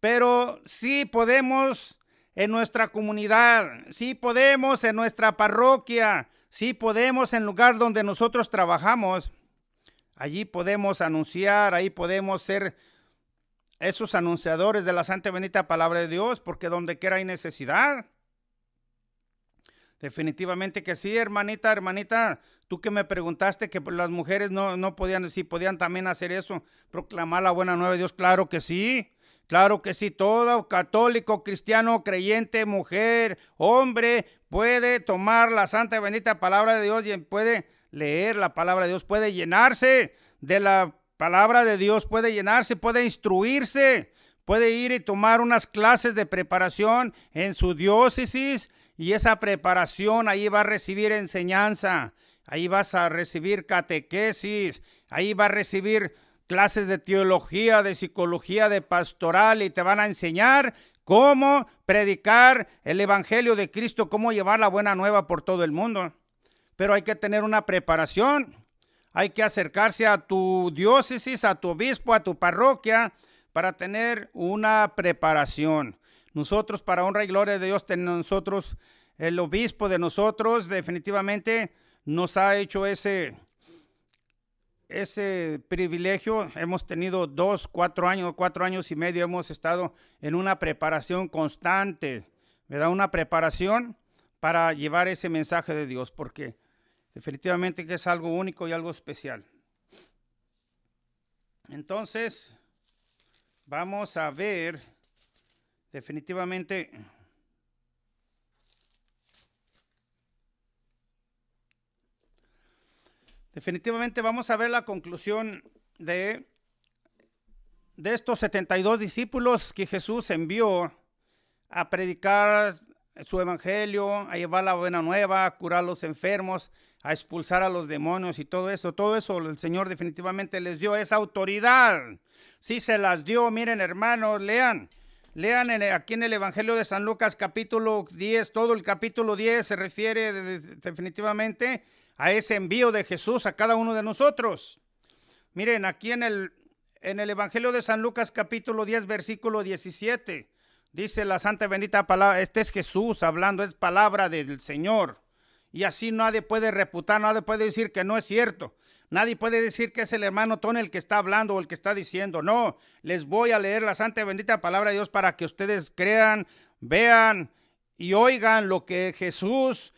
Pero sí podemos en nuestra comunidad, sí podemos en nuestra parroquia, sí podemos en el lugar donde nosotros trabajamos. Allí podemos anunciar, ahí podemos ser esos anunciadores de la santa y bendita palabra de Dios, porque donde quiera hay necesidad. Definitivamente que sí, hermanita, hermanita, tú que me preguntaste que las mujeres no podían, sí podían también hacer eso, proclamar la buena nueva de Dios, claro que sí. Claro que sí, todo católico, cristiano, creyente, mujer, hombre, puede tomar la santa y bendita palabra de Dios y puede leer la palabra de Dios, puede llenarse de la palabra de Dios, puede llenarse, puede instruirse, puede ir y tomar unas clases de preparación en su diócesis y esa preparación ahí va a recibir enseñanza, ahí vas a recibir catequesis, ahí va a recibir clases de teología, de psicología, de pastoral y te van a enseñar cómo predicar el evangelio de Cristo, cómo llevar la buena nueva por todo el mundo. Pero hay que tener una preparación, hay que acercarse a tu diócesis, a tu obispo, a tu parroquia para tener una preparación. Nosotros, para honra y gloria de Dios, nosotros, el obispo de nosotros definitivamente nos ha hecho ese privilegio. Hemos tenido 4 años y medio, hemos estado en una preparación constante, ¿verdad? Una preparación para llevar ese mensaje de Dios, porque definitivamente que es algo único y algo especial. Entonces, vamos a ver definitivamente vamos a ver la conclusión de estos 72 discípulos que Jesús envió a predicar su evangelio, a llevar la buena nueva, a curar a los enfermos, a expulsar a los demonios y todo eso el Señor definitivamente les dio esa autoridad. Sí se las dio. Miren, hermanos, lean aquí en el Evangelio de San Lucas capítulo 10, todo el capítulo 10 se refiere definitivamente a ese envío de Jesús a cada uno de nosotros. Miren, aquí en el Evangelio de San Lucas capítulo 10, versículo 17, dice la santa y bendita palabra, este es Jesús hablando, es palabra del Señor. Y así nadie puede refutar, nadie puede decir que no es cierto. Nadie puede decir que es el hermano Tony el que está hablando o el que está diciendo. No, les voy a leer la santa y bendita palabra de Dios para que ustedes crean, vean y oigan lo que Jesús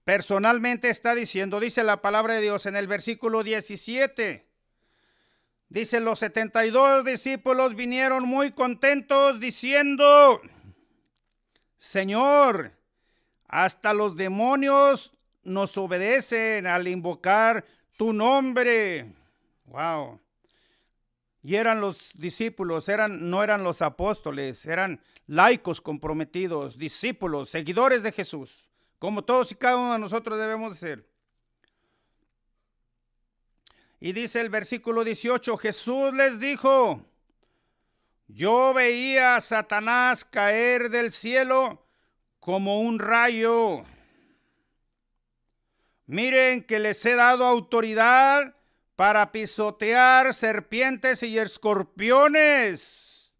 personalmente está diciendo. Dice la palabra de Dios en el versículo 17. Dice, los 72 discípulos vinieron muy contentos diciendo, Señor, hasta los demonios nos obedecen al invocar tu nombre. Wow. Y eran los discípulos, no eran los apóstoles, eran laicos comprometidos, discípulos, seguidores de Jesús, como todos y cada uno de nosotros debemos de ser. Y dice el versículo 18, Jesús les dijo, yo veía a Satanás caer del cielo como un rayo. Miren que les he dado autoridad para pisotear serpientes y escorpiones,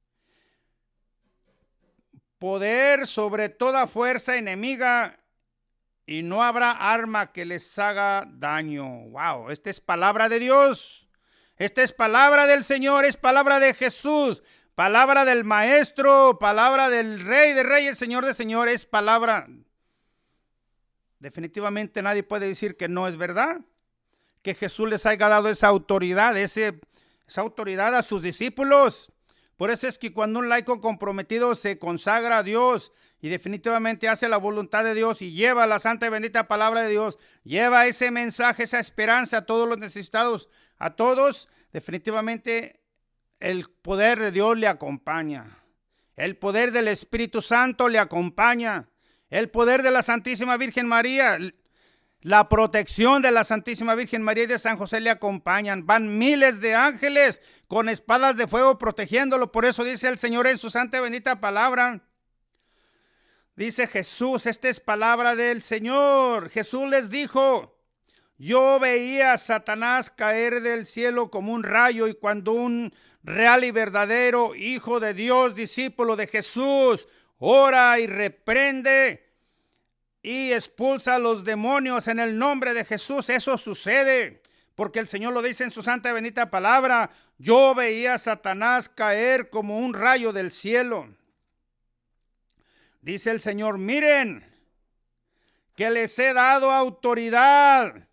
poder sobre toda fuerza enemiga, y no habrá arma que les haga daño. Wow, esta es palabra de Dios, esta es palabra del Señor, es palabra de Jesús, palabra del Maestro, palabra del Rey de Reyes, Señor de Señores, es palabra. Definitivamente nadie puede decir que no es verdad, que Jesús les haya dado esa autoridad, esa autoridad a sus discípulos Por eso es que cuando un laico comprometido se consagra a Dios y definitivamente hace la voluntad de Dios y lleva la santa y bendita palabra de Dios, lleva ese mensaje, esa esperanza a todos los necesitados, a todos, definitivamente el poder de Dios le acompaña. El poder del Espíritu Santo le acompaña. El poder de la Santísima Virgen María, la protección de la Santísima Virgen María y de San José le acompañan. Van miles de ángeles con espadas de fuego protegiéndolo. Por eso dice el Señor en su santa y bendita palabra. Dice Jesús, esta es palabra del Señor. Jesús les dijo: yo veía a Satanás caer del cielo como un rayo, y cuando un real y verdadero Hijo de Dios, discípulo de Jesús, ora y reprende y expulsa a los demonios en el nombre de Jesús, eso sucede, porque el Señor lo dice en su santa y bendita palabra. Yo veía a Satanás caer como un rayo del cielo. Dice el Señor: miren, que les he dado autoridad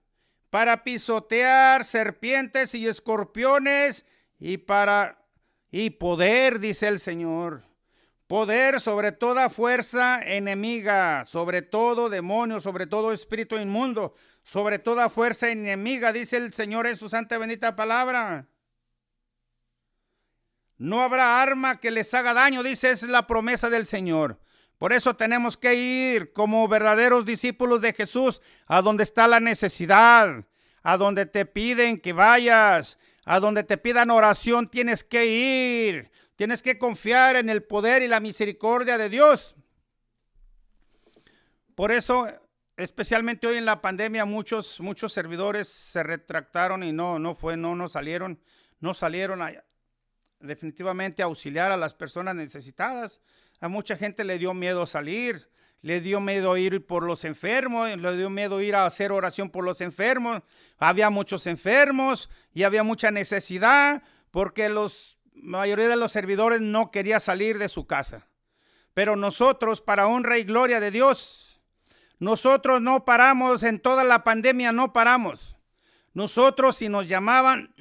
para pisotear serpientes y escorpiones y poder, dice el Señor, poder sobre toda fuerza enemiga, sobre todo demonio, sobre todo espíritu inmundo, sobre toda fuerza enemiga, dice el Señor en su santa y bendita palabra. No habrá arma que les haga daño, dice, es la promesa del Señor. Por eso tenemos que ir como verdaderos discípulos de Jesús a donde está la necesidad, a donde te piden que vayas, a donde te pidan oración, tienes que ir. Tienes que confiar en el poder y la misericordia de Dios. Por eso, especialmente hoy en la pandemia, muchos servidores se retractaron y no salieron definitivamente a auxiliar a las personas necesitadas. A mucha gente le dio miedo salir, le dio miedo ir por los enfermos, le dio miedo ir a hacer oración por los enfermos. Había muchos enfermos y había mucha necesidad porque la mayoría de los servidores no quería salir de su casa. Pero nosotros, para honra y gloria de Dios, nosotros no paramos en toda la pandemia, no paramos. Nosotros, si nos llamaban,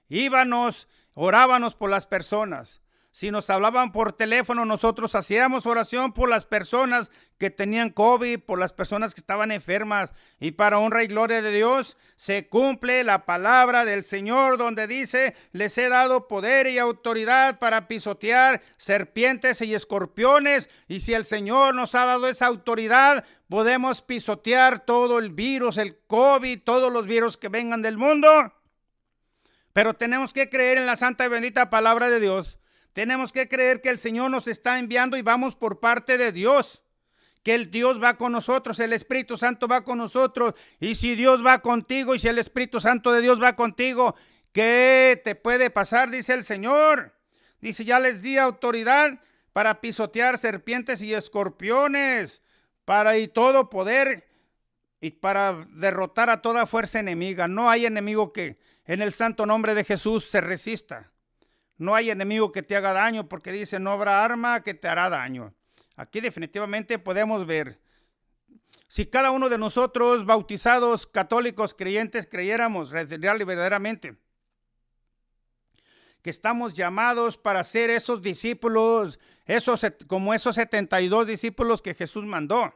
íbamos, orábamos por las personas. Si nos hablaban por teléfono, nosotros hacíamos oración por las personas que tenían COVID, por las personas que estaban enfermas. Y para honra y gloria de Dios, se cumple la palabra del Señor donde dice: les he dado poder y autoridad para pisotear serpientes y escorpiones. Y si el Señor nos ha dado esa autoridad, podemos pisotear todo el virus, el COVID, todos los virus que vengan del mundo. Pero tenemos que creer en la santa y bendita palabra de Dios. Tenemos que creer que el Señor nos está enviando y vamos por parte de Dios. Que el Dios va con nosotros, el Espíritu Santo va con nosotros. Y si Dios va contigo y si el Espíritu Santo de Dios va contigo, ¿qué te puede pasar? Dice el Señor. Dice: ya les di autoridad para pisotear serpientes y escorpiones, y todo poder, y para derrotar a toda fuerza enemiga. No hay enemigo que en el santo nombre de Jesús se resista. No hay enemigo que te haga daño, porque dice: no habrá arma que te hará daño. Aquí definitivamente podemos ver, si cada uno de nosotros, bautizados, católicos, creyentes, creyéramos real y verdaderamente que estamos llamados para ser esos discípulos, como esos 72 discípulos que Jesús mandó.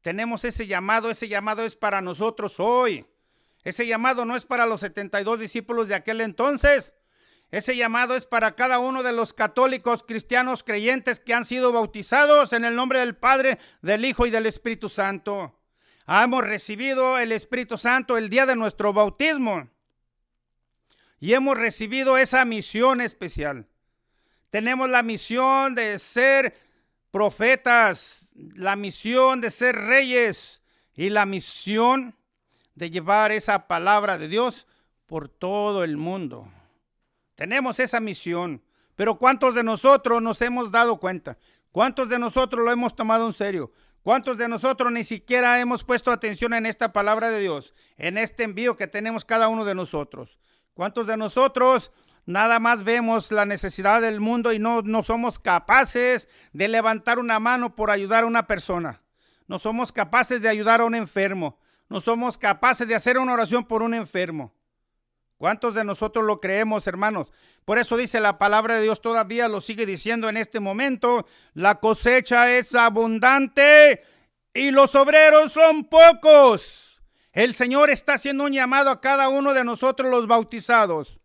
Tenemos ese llamado es para nosotros hoy. Ese llamado no es para los 72 discípulos de aquel entonces. Ese llamado es para cada uno de los católicos, cristianos, creyentes que han sido bautizados en el nombre del Padre, del Hijo y del Espíritu Santo. Hemos recibido el Espíritu Santo el día de nuestro bautismo y hemos recibido esa misión especial. Tenemos la misión de ser profetas, la misión de ser reyes y la misión de llevar esa palabra de Dios por todo el mundo. Tenemos esa misión, pero ¿cuántos de nosotros nos hemos dado cuenta? ¿Cuántos de nosotros lo hemos tomado en serio? ¿Cuántos de nosotros ni siquiera hemos puesto atención en esta palabra de Dios, en este envío que tenemos cada uno de nosotros? ¿Cuántos de nosotros nada más vemos la necesidad del mundo y no somos capaces de levantar una mano por ayudar a una persona? No somos capaces de ayudar a un enfermo. No somos capaces de hacer una oración por un enfermo. ¿Cuántos de nosotros lo creemos, hermanos? Por eso dice la palabra de Dios, todavía lo sigue diciendo en este momento, la cosecha es abundante y los obreros son pocos. El Señor está haciendo un llamado a cada uno de nosotros los bautizados.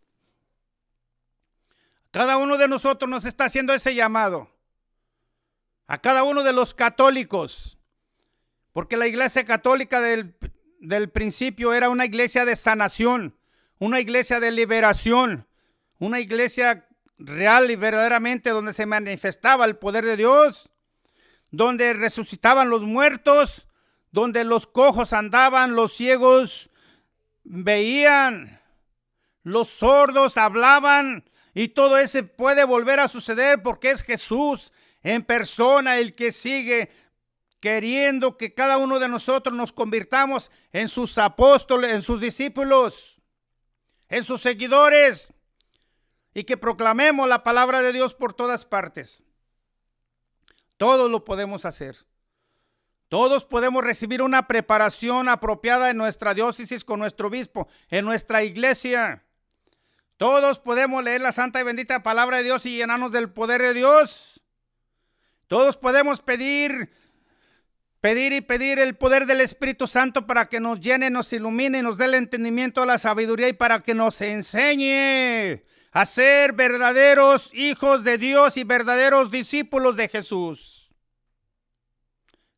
Cada uno de nosotros nos está haciendo ese llamado. A cada uno de los católicos. Porque la iglesia católica del principio era una iglesia de sanación, una iglesia de liberación, una iglesia real y verdaderamente donde se manifestaba el poder de Dios, donde resucitaban los muertos, donde los cojos andaban, los ciegos veían, los sordos hablaban, y todo eso puede volver a suceder porque es Jesús en persona el que sigue queriendo que cada uno de nosotros nos convirtamos en sus apóstoles, en sus discípulos, en sus seguidores, y que proclamemos la palabra de Dios por todas partes. Todos lo podemos hacer. Todos podemos recibir una preparación apropiada en nuestra diócesis con nuestro obispo, en nuestra iglesia. Todos podemos leer la santa y bendita palabra de Dios y llenarnos del poder de Dios. Todos podemos pedir el poder del Espíritu Santo para que nos llene, nos ilumine, nos dé el entendimiento, la sabiduría y para que nos enseñe a ser verdaderos hijos de Dios y verdaderos discípulos de Jesús.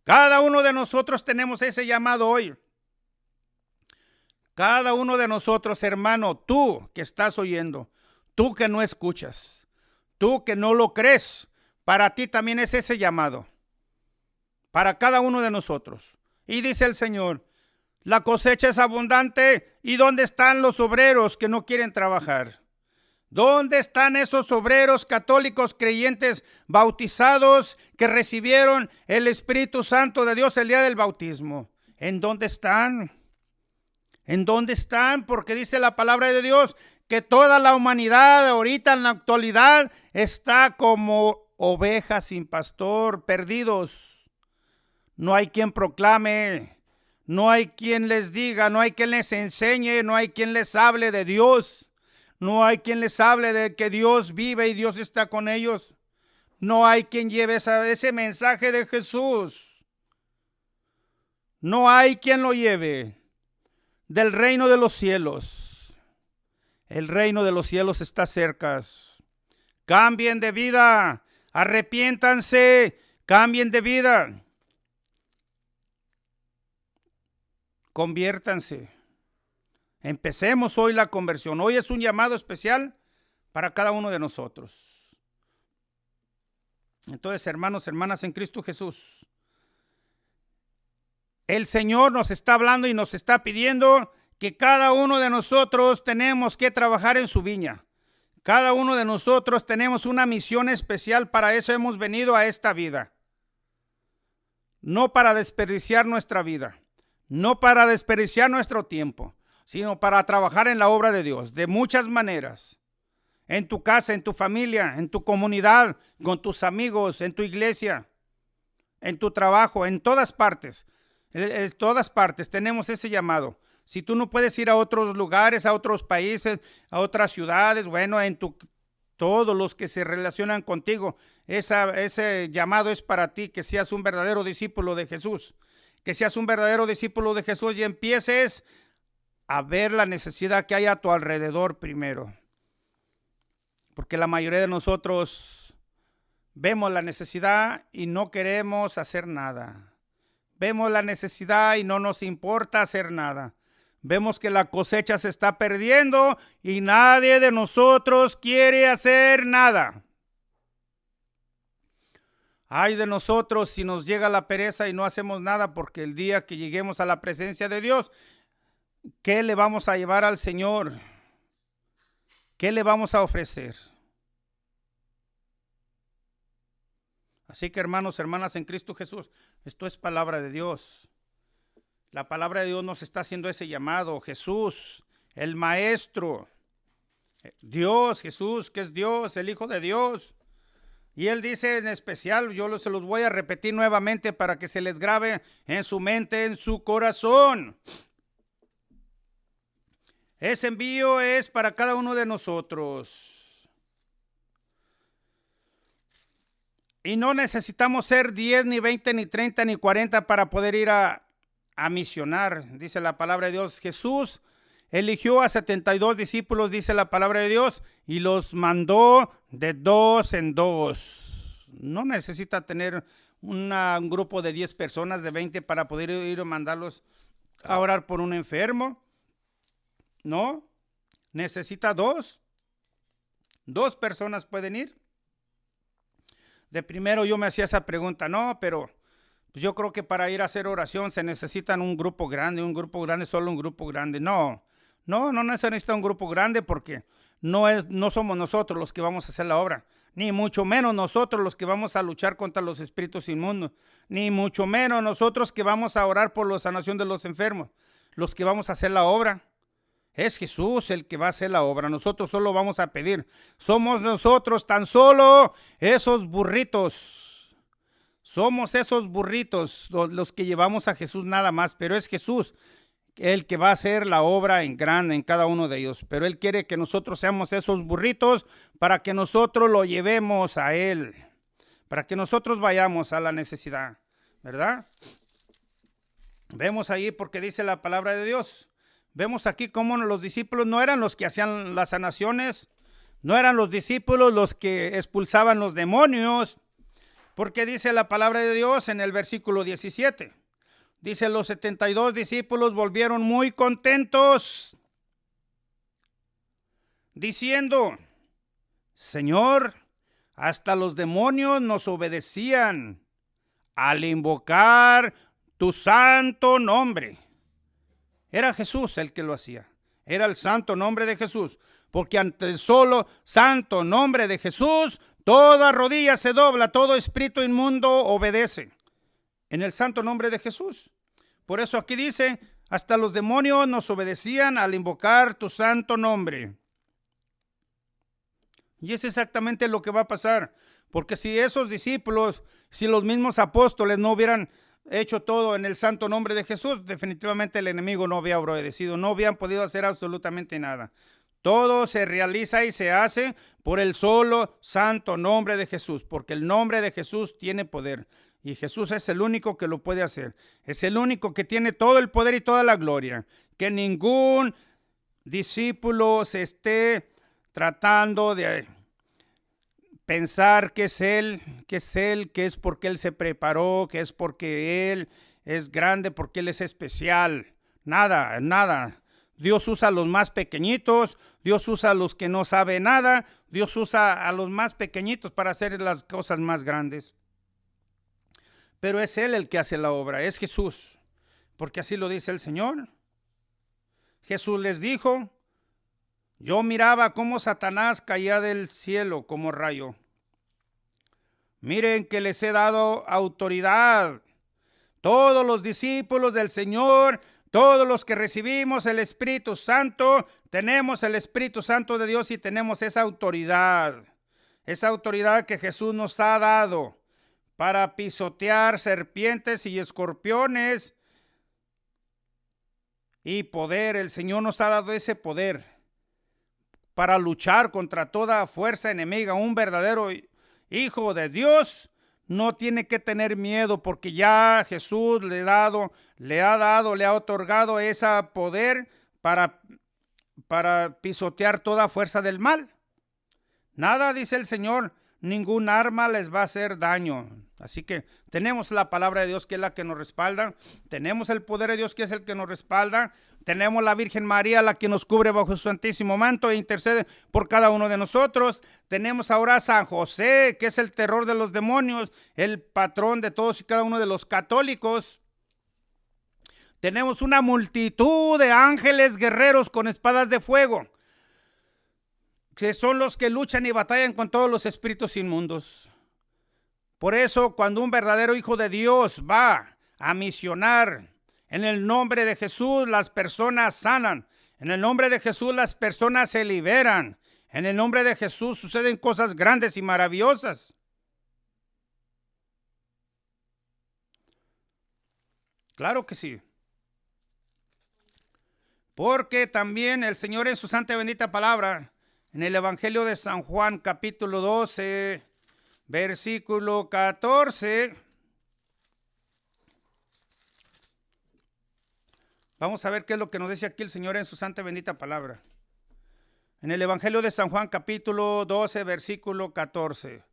Cada uno de nosotros tenemos ese llamado hoy. Cada uno de nosotros, hermano, tú que estás oyendo, tú que no escuchas, tú que no lo crees, para ti también es ese llamado. Para cada uno de nosotros. Y dice el Señor, la cosecha es abundante. ¿Y dónde están los obreros que no quieren trabajar? ¿Dónde están esos obreros católicos creyentes bautizados que recibieron el Espíritu Santo de Dios el día del bautismo? ¿En dónde están? ¿En dónde están? Porque dice la palabra de Dios que toda la humanidad ahorita en la actualidad está como ovejas sin pastor, perdidos. No hay quien proclame, no hay quien les diga, no hay quien les enseñe, no hay quien les hable de Dios. No hay quien les hable de que Dios vive y Dios está con ellos. No hay quien lleve ese mensaje de Jesús. No hay quien lo lleve del reino de los cielos. El reino de los cielos está cerca. Cambien de vida, arrepiéntanse, cambien de vida. Conviértanse. Empecemos hoy la conversión. Hoy es un llamado especial para cada uno de nosotros. Entonces, hermanos, hermanas en Cristo Jesús, el Señor nos está hablando y nos está pidiendo que cada uno de nosotros tenemos que trabajar en su viña. Cada uno de nosotros tenemos una misión especial, para eso hemos venido a esta vida. No para desperdiciar nuestra vida, no para desperdiciar nuestro tiempo, sino para trabajar en la obra de Dios, de muchas maneras. En tu casa, en tu familia, en tu comunidad, con tus amigos, en tu iglesia, en tu trabajo, en todas partes. En todas partes tenemos ese llamado. Si tú no puedes ir a otros lugares, a otros países, a otras ciudades, bueno, todos los que se relacionan contigo, ese llamado es para ti, que seas un verdadero discípulo de Jesús. Que seas un verdadero discípulo de Jesús y empieces a ver la necesidad que hay a tu alrededor primero. Porque la mayoría de nosotros vemos la necesidad y no queremos hacer nada. Vemos la necesidad y no nos importa hacer nada. Vemos que la cosecha se está perdiendo y nadie de nosotros quiere hacer nada. Ay de nosotros si nos llega la pereza y no hacemos nada, porque el día que lleguemos a la presencia de Dios, ¿qué le vamos a llevar al Señor? ¿Qué le vamos a ofrecer? Así que, hermanos, hermanas en Cristo Jesús, esto es palabra de Dios. La palabra de Dios nos está haciendo ese llamado. Jesús, el Maestro, Dios, Jesús, que es Dios, el Hijo de Dios. Y Él dice en especial, se los voy a repetir nuevamente para que se les grabe en su mente, en su corazón. Ese envío es para cada uno de nosotros. Y no necesitamos ser 10, ni 20, ni 30, ni 40 para poder ir a misionar. Dice la palabra de Dios. Jesús eligió a 72 discípulos, dice la palabra de Dios, y los mandó de 2 en 2. No necesita tener un grupo de 10 personas, de 20 para poder ir a mandarlos a orar por un enfermo. No, necesita 2. 2 personas pueden ir. De primero yo me hacía esa pregunta, no, pero pues yo creo que para ir a hacer oración se necesitan un grupo grande, solo un grupo grande. No se necesita un grupo grande porque no somos nosotros los que vamos a hacer la obra, ni mucho menos nosotros los que vamos a luchar contra los espíritus inmundos, ni mucho menos nosotros que vamos a orar por la sanación de los enfermos, los que vamos a hacer la obra. Es Jesús el que va a hacer la obra. Nosotros solo vamos a pedir. Somos nosotros tan solo esos burritos. Somos esos burritos los que llevamos a Jesús nada más. Pero es Jesús el que va a hacer la obra en grande en cada uno de ellos. Pero Él quiere que nosotros seamos esos burritos para que nosotros lo llevemos a Él. Para que nosotros vayamos a la necesidad. ¿Verdad? Vemos ahí porque dice la palabra de Dios. Vemos aquí cómo los discípulos no eran los que hacían las sanaciones, no eran los discípulos los que expulsaban los demonios, porque dice la palabra de Dios en el versículo 17. Dice, los 72 discípulos volvieron muy contentos, diciendo, Señor, hasta los demonios nos obedecían al invocar tu santo nombre. Era Jesús el que lo hacía. Era el santo nombre de Jesús. Porque ante el solo santo nombre de Jesús, toda rodilla se dobla, todo espíritu inmundo obedece. En el santo nombre de Jesús. Por eso aquí dice, hasta los demonios nos obedecían al invocar tu santo nombre. Y es exactamente lo que va a pasar. Porque si esos discípulos, si los mismos apóstoles no hubieran hecho todo en el santo nombre de Jesús, definitivamente el enemigo no había obedecido, no habían podido hacer absolutamente nada. Todo se realiza y se hace por el solo santo nombre de Jesús, porque el nombre de Jesús tiene poder y Jesús es el único que lo puede hacer. Es el único que tiene todo el poder y toda la gloria. Que ningún discípulo se esté tratando de pensar que es Él, que es porque Él se preparó, que es porque Él es grande, porque Él es especial. Nada, nada. Dios usa a los más pequeñitos, Dios usa a los que no saben nada, Dios usa a los más pequeñitos para hacer las cosas más grandes. Pero es Él el que hace la obra, es Jesús, porque así lo dice el Señor. Jesús les dijo, yo miraba cómo Satanás caía del cielo como rayo. Miren que les he dado autoridad. Todos los discípulos del Señor, todos los que recibimos el Espíritu Santo, tenemos el Espíritu Santo de Dios y tenemos esa autoridad que Jesús nos ha dado para pisotear serpientes y escorpiones y poder. El Señor nos ha dado ese poder para luchar contra toda fuerza enemiga. Un verdadero hijo de Dios no tiene que tener miedo porque ya Jesús le ha otorgado ese poder para pisotear toda fuerza del mal. Nada, dice el Señor, ningún arma les va a hacer daño. Así que tenemos la palabra de Dios que es la que nos respalda, tenemos el poder de Dios que es el que nos respalda, tenemos la Virgen María la que nos cubre bajo su santísimo manto e intercede por cada uno de nosotros. Tenemos ahora a San José, que es el terror de los demonios, el patrón de todos y cada uno de los católicos. Tenemos una multitud de ángeles guerreros con espadas de fuego, que son los que luchan y batallan con todos los espíritus inmundos. Por eso, cuando un verdadero hijo de Dios va a misionar, en el nombre de Jesús las personas sanan, en el nombre de Jesús las personas se liberan, en el nombre de Jesús suceden cosas grandes y maravillosas. Claro que sí. Porque también el Señor en su santa y bendita palabra, en el Evangelio de San Juan, capítulo 12, versículo 14. Vamos a ver qué es lo que nos dice aquí el Señor en su santa y bendita palabra. En el Evangelio de San Juan, capítulo 12, versículo 14.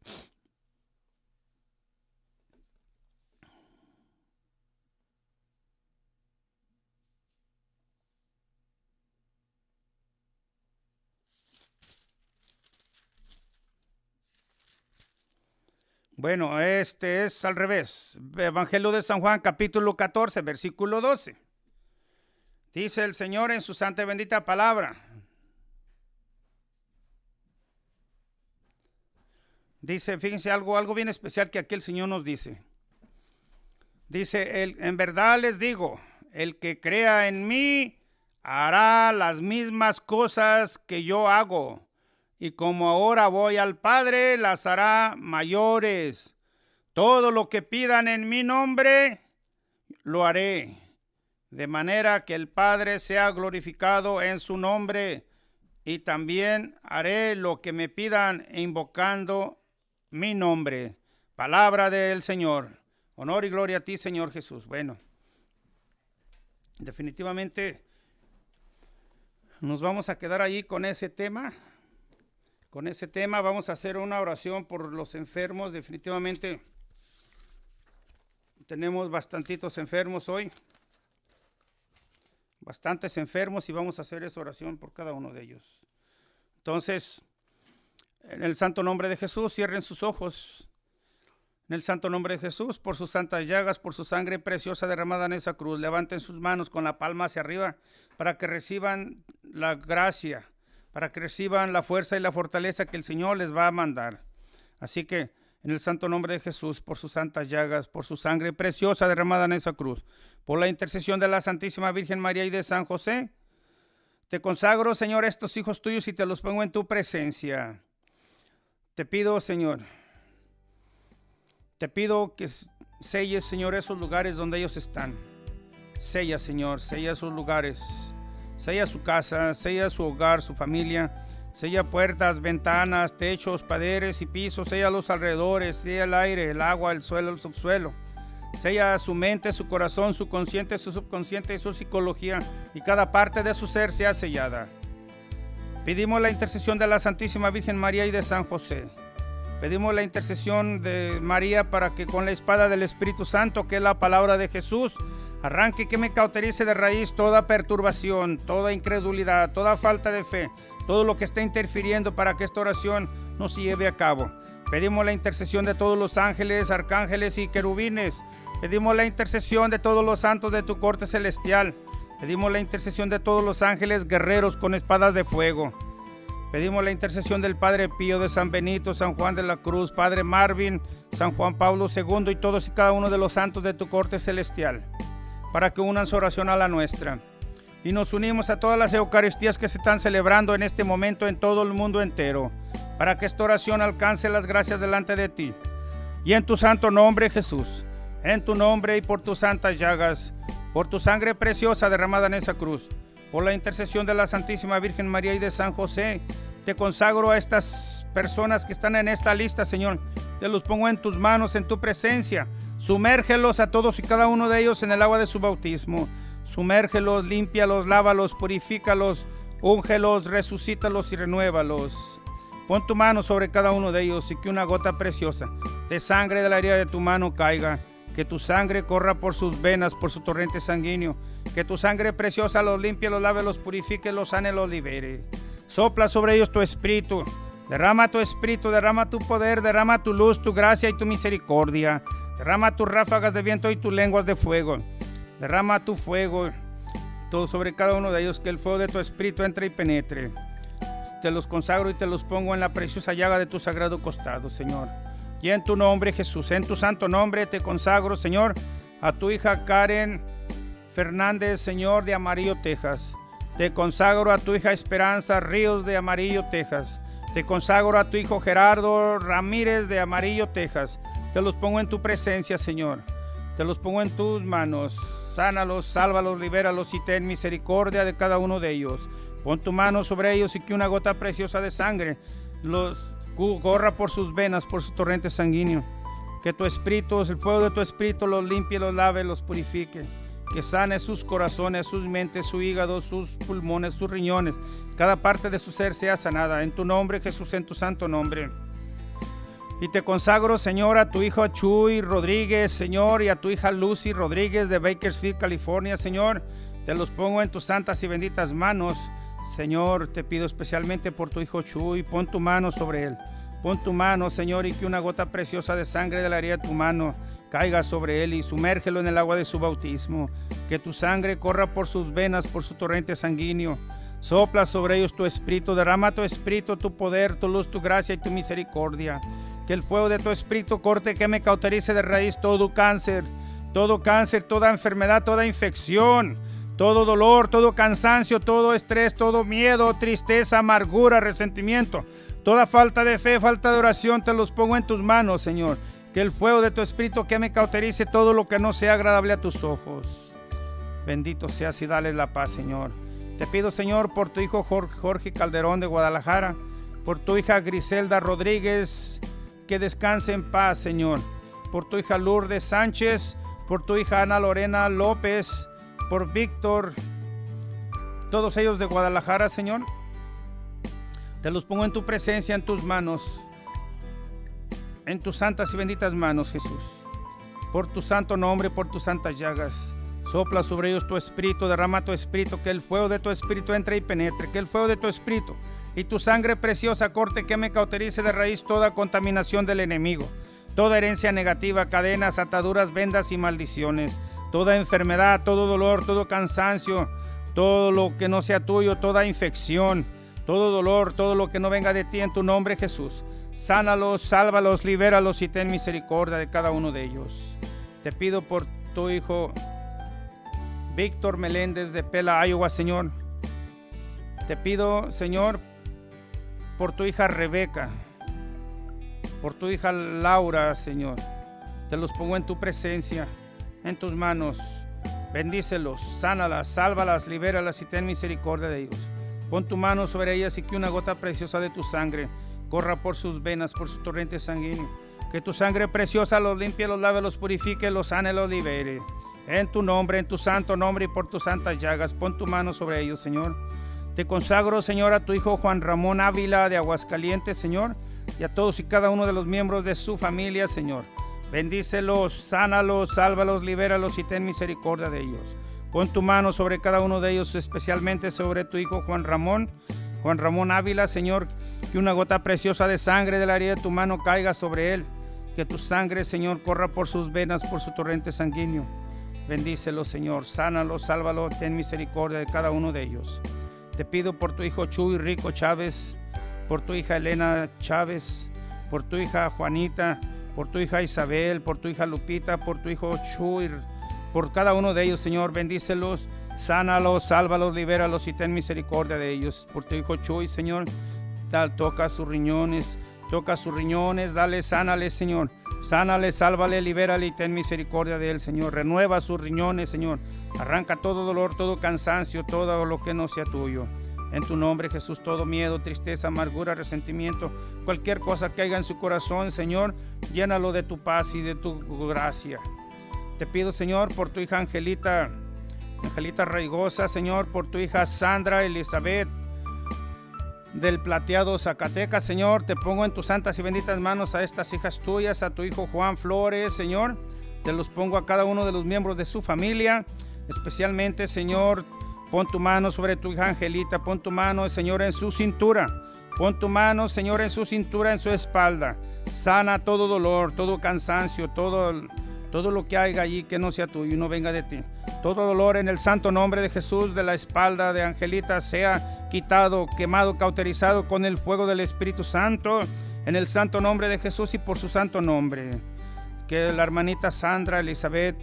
Bueno, este es al revés. Evangelio de San Juan, capítulo 14, versículo 12. Dice el Señor en su santa y bendita palabra. Dice, fíjense algo bien especial que aquí el Señor nos dice. Dice, en verdad les digo, el que crea en mí hará las mismas cosas que yo hago. Y como ahora voy al Padre, las hará mayores. Todo lo que pidan en mi nombre, lo haré. De manera que el Padre sea glorificado en su nombre. Y también haré lo que me pidan invocando mi nombre. Palabra del Señor. Honor y gloria a ti, Señor Jesús. Bueno, definitivamente nos vamos a quedar ahí con ese tema. Con ese tema vamos a hacer una oración por los enfermos. Definitivamente tenemos bastantitos enfermos hoy. Bastantes enfermos y vamos a hacer esa oración por cada uno de ellos. Entonces, en el santo nombre de Jesús, cierren sus ojos. En el santo nombre de Jesús, por sus santas llagas, por su sangre preciosa derramada en esa cruz, levanten sus manos con la palma hacia arriba para que reciban la gracia, para que reciban la fuerza y la fortaleza que el Señor les va a mandar. Así que, en el santo nombre de Jesús, por sus santas llagas, por su sangre preciosa derramada en esa cruz, por la intercesión de la Santísima Virgen María y de San José, te consagro, Señor, estos hijos tuyos y te los pongo en tu presencia. Te pido, Señor, te pido que selles, Señor, esos lugares donde ellos están. Sella, Señor, sella esos lugares. Sella su casa, sella su hogar, su familia. Sella puertas, ventanas, techos, paredes y pisos. Sella los alrededores, sella el aire, el agua, el suelo, el subsuelo. Sella su mente, su corazón, su consciente, su subconsciente y su psicología. Y cada parte de su ser sea sellada. Pedimos la intercesión de la Santísima Virgen María y de San José. Pedimos la intercesión de María para que con la espada del Espíritu Santo, que es la palabra de Jesús, arranque y que me cauterice de raíz toda perturbación, toda incredulidad, toda falta de fe, todo lo que está interfiriendo para que esta oración no se lleve a cabo. Pedimos la intercesión de todos los ángeles, arcángeles y querubines. Pedimos la intercesión de todos los santos de tu corte celestial. Pedimos la intercesión de todos los ángeles guerreros con espadas de fuego. Pedimos la intercesión del Padre Pío, de San Benito, San Juan de la Cruz, Padre Marvin, San Juan Pablo II y todos y cada uno de los santos de tu corte celestial, para que unan su oración a la nuestra. Y nos unimos a todas las Eucaristías que se están celebrando en este momento en todo el mundo entero, para que esta oración alcance las gracias delante de ti. Y en tu santo nombre, Jesús, en tu nombre y por tus santas llagas, por tu sangre preciosa derramada en esa cruz, por la intercesión de la Santísima Virgen María y de San José, te consagro a estas personas que están en esta lista, Señor. Te los pongo en tus manos, en tu presencia. Sumérgelos a todos y cada uno de ellos en el agua de su bautismo. Sumérgelos, límpialos, lávalos, purifícalos, úngelos, resucítalos y renuévalos. Pon tu mano sobre cada uno de ellos y que una gota preciosa de sangre de la herida de tu mano caiga. Que tu sangre corra por sus venas, por su torrente sanguíneo. Que tu sangre preciosa los limpie, los lave, los purifique, los sane, los libere. Sopla sobre ellos tu espíritu. Derrama tu espíritu, derrama tu poder, derrama tu luz, tu gracia y tu misericordia. Derrama tus ráfagas de viento y tus lenguas de fuego. Derrama tu fuego todo sobre cada uno de ellos, que el fuego de tu espíritu entre y penetre. Te los consagro y te los pongo en la preciosa llaga de tu sagrado costado, Señor. Y en tu nombre, Jesús, en tu santo nombre te consagro, Señor, a tu hija Karen Fernández, Señor, de Amarillo, Texas. Te consagro a tu hija Esperanza Ríos, de Amarillo, Texas. Te consagro a tu hijo Gerardo Ramírez, de Amarillo, Texas. Te los pongo en tu presencia, Señor. Te los pongo en tus manos. sánalos, sálvalos, libéralos y ten misericordia de cada uno de ellos. Pon tu mano sobre ellos y que una gota preciosa de sangre los corra por sus venas, por su torrente sanguíneo. Que tu espíritu, el fuego de tu espíritu los limpie, los lave, los purifique. Que sane sus corazones, sus mentes, su hígado, sus pulmones, sus riñones. Cada parte de su ser sea sanada. En tu nombre, Jesús, en tu santo nombre. Y te consagro, Señor, a tu hijo Chuy Rodríguez, Señor, y a tu hija Lucy Rodríguez de Bakersfield, California, Señor. Te los pongo en tus santas y benditas manos. Señor, te pido especialmente por tu hijo Chuy. Pon tu mano sobre él. Pon tu mano, Señor, y que una gota preciosa de sangre de la herida de tu mano caiga sobre él y sumérgelo en el agua de su bautismo. Que tu sangre corra por sus venas, por su torrente sanguíneo. Sopla sobre ellos tu espíritu, derrama tu espíritu, tu poder, tu luz, tu gracia y tu misericordia. Que el fuego de tu espíritu corte, queme, cauterice de raíz todo cáncer, toda enfermedad, toda infección, todo dolor, todo cansancio, todo estrés, todo miedo, tristeza, amargura, resentimiento, toda falta de fe, falta de oración, te los pongo en tus manos, Señor. Que el fuego de tu espíritu queme, cauterice todo lo que no sea agradable a tus ojos. Bendito seas y dale la paz, Señor. Te pido, Señor, por tu hijo Jorge Calderón de Guadalajara, por tu hija Griselda Rodríguez, que descanse en paz, Señor. Por tu hija Lourdes Sánchez, por tu hija Ana Lorena López, por Víctor, todos ellos de Guadalajara, Señor. Te los pongo en tu presencia, en tus manos, en tus santas y benditas manos, Jesús. Por tu santo nombre, por tus santas llagas. Sopla sobre ellos tu espíritu, derrama tu espíritu, que el fuego de tu espíritu entre y penetre, que el fuego de tu espíritu y tu sangre preciosa corte, queme, cauterice de raíz toda contaminación del enemigo, toda herencia negativa, cadenas, ataduras, vendas y maldiciones, toda enfermedad, todo dolor, todo cansancio, todo lo que no sea tuyo, toda infección, todo dolor, todo lo que no venga de ti, en tu nombre, Jesús. Sánalos, sálvalos, libéralos y ten misericordia de cada uno de ellos. Te pido por tu hijo Víctor Meléndez de Pella, Iowa, Señor. Te pido, Señor, por tu hija Rebeca, por tu hija Laura, Señor. Te los pongo en tu presencia, en tus manos. Bendícelos, sánalas, sálvalas, libéralas y ten misericordia de ellos. Pon tu mano sobre ellas y que una gota preciosa de tu sangre corra por sus venas, por su torrente sanguíneo. Que tu sangre preciosa los limpie, los lave, los purifique, los sane, los libere. En tu nombre, en tu santo nombre y por tus santas llagas, pon tu mano sobre ellos, Señor. Te consagro, Señor, a tu hijo Juan Ramón Ávila de Aguascalientes, Señor, y a todos y cada uno de los miembros de su familia, Señor. Bendícelos, sánalos, sálvalos, libéralos y ten misericordia de ellos. Pon tu mano sobre cada uno de ellos, especialmente sobre tu hijo Juan Ramón Ávila, Señor, que una gota preciosa de sangre de la herida de tu mano caiga sobre él, que tu sangre, Señor, corra por sus venas, por su torrente sanguíneo. Bendícelo, Señor, sánalo, sálvalo, ten misericordia de cada uno de ellos. Te pido por tu hijo Chuy Rico Chávez, por tu hija Elena Chávez, por tu hija Juanita, por tu hija Isabel, por tu hija Lupita, por tu hijo Chuy, por cada uno de ellos, Señor, bendícelos, sánalos, sálvalos, libéralos y ten misericordia de ellos. Por tu hijo Chuy, Señor, toca sus riñones, dale, sánale, Señor. Sánale, sálvale, libérale y ten misericordia de él, Señor. Renueva sus riñones, Señor. Arranca todo dolor, todo cansancio, todo lo que no sea tuyo. En tu nombre, Jesús, todo miedo, tristeza, amargura, resentimiento, cualquier cosa que haya en su corazón, Señor, llénalo de tu paz y de tu gracia. Te pido, Señor, por tu hija Angelita Raigosa, Señor, por tu hija Sandra Elizabeth del Plateado, Zacatecas, Señor. Te pongo en tus santas y benditas manos a estas hijas tuyas, a tu hijo Juan Flores, Señor. Te los pongo a cada uno de los miembros de su familia, especialmente, Señor, pon tu mano sobre tu hija Angelita, pon tu mano, Señor, en su cintura, pon tu mano, Señor, en su cintura, en su espalda. Sana todo dolor, todo cansancio, todo lo que haya allí que no sea tuyo y no venga de ti. Todo dolor en el santo nombre de Jesús de la espalda de Angelita sea quitado, quemado, cauterizado con el fuego del Espíritu Santo, en el santo nombre de Jesús y por su santo nombre. Que la hermanita Sandra Elizabeth,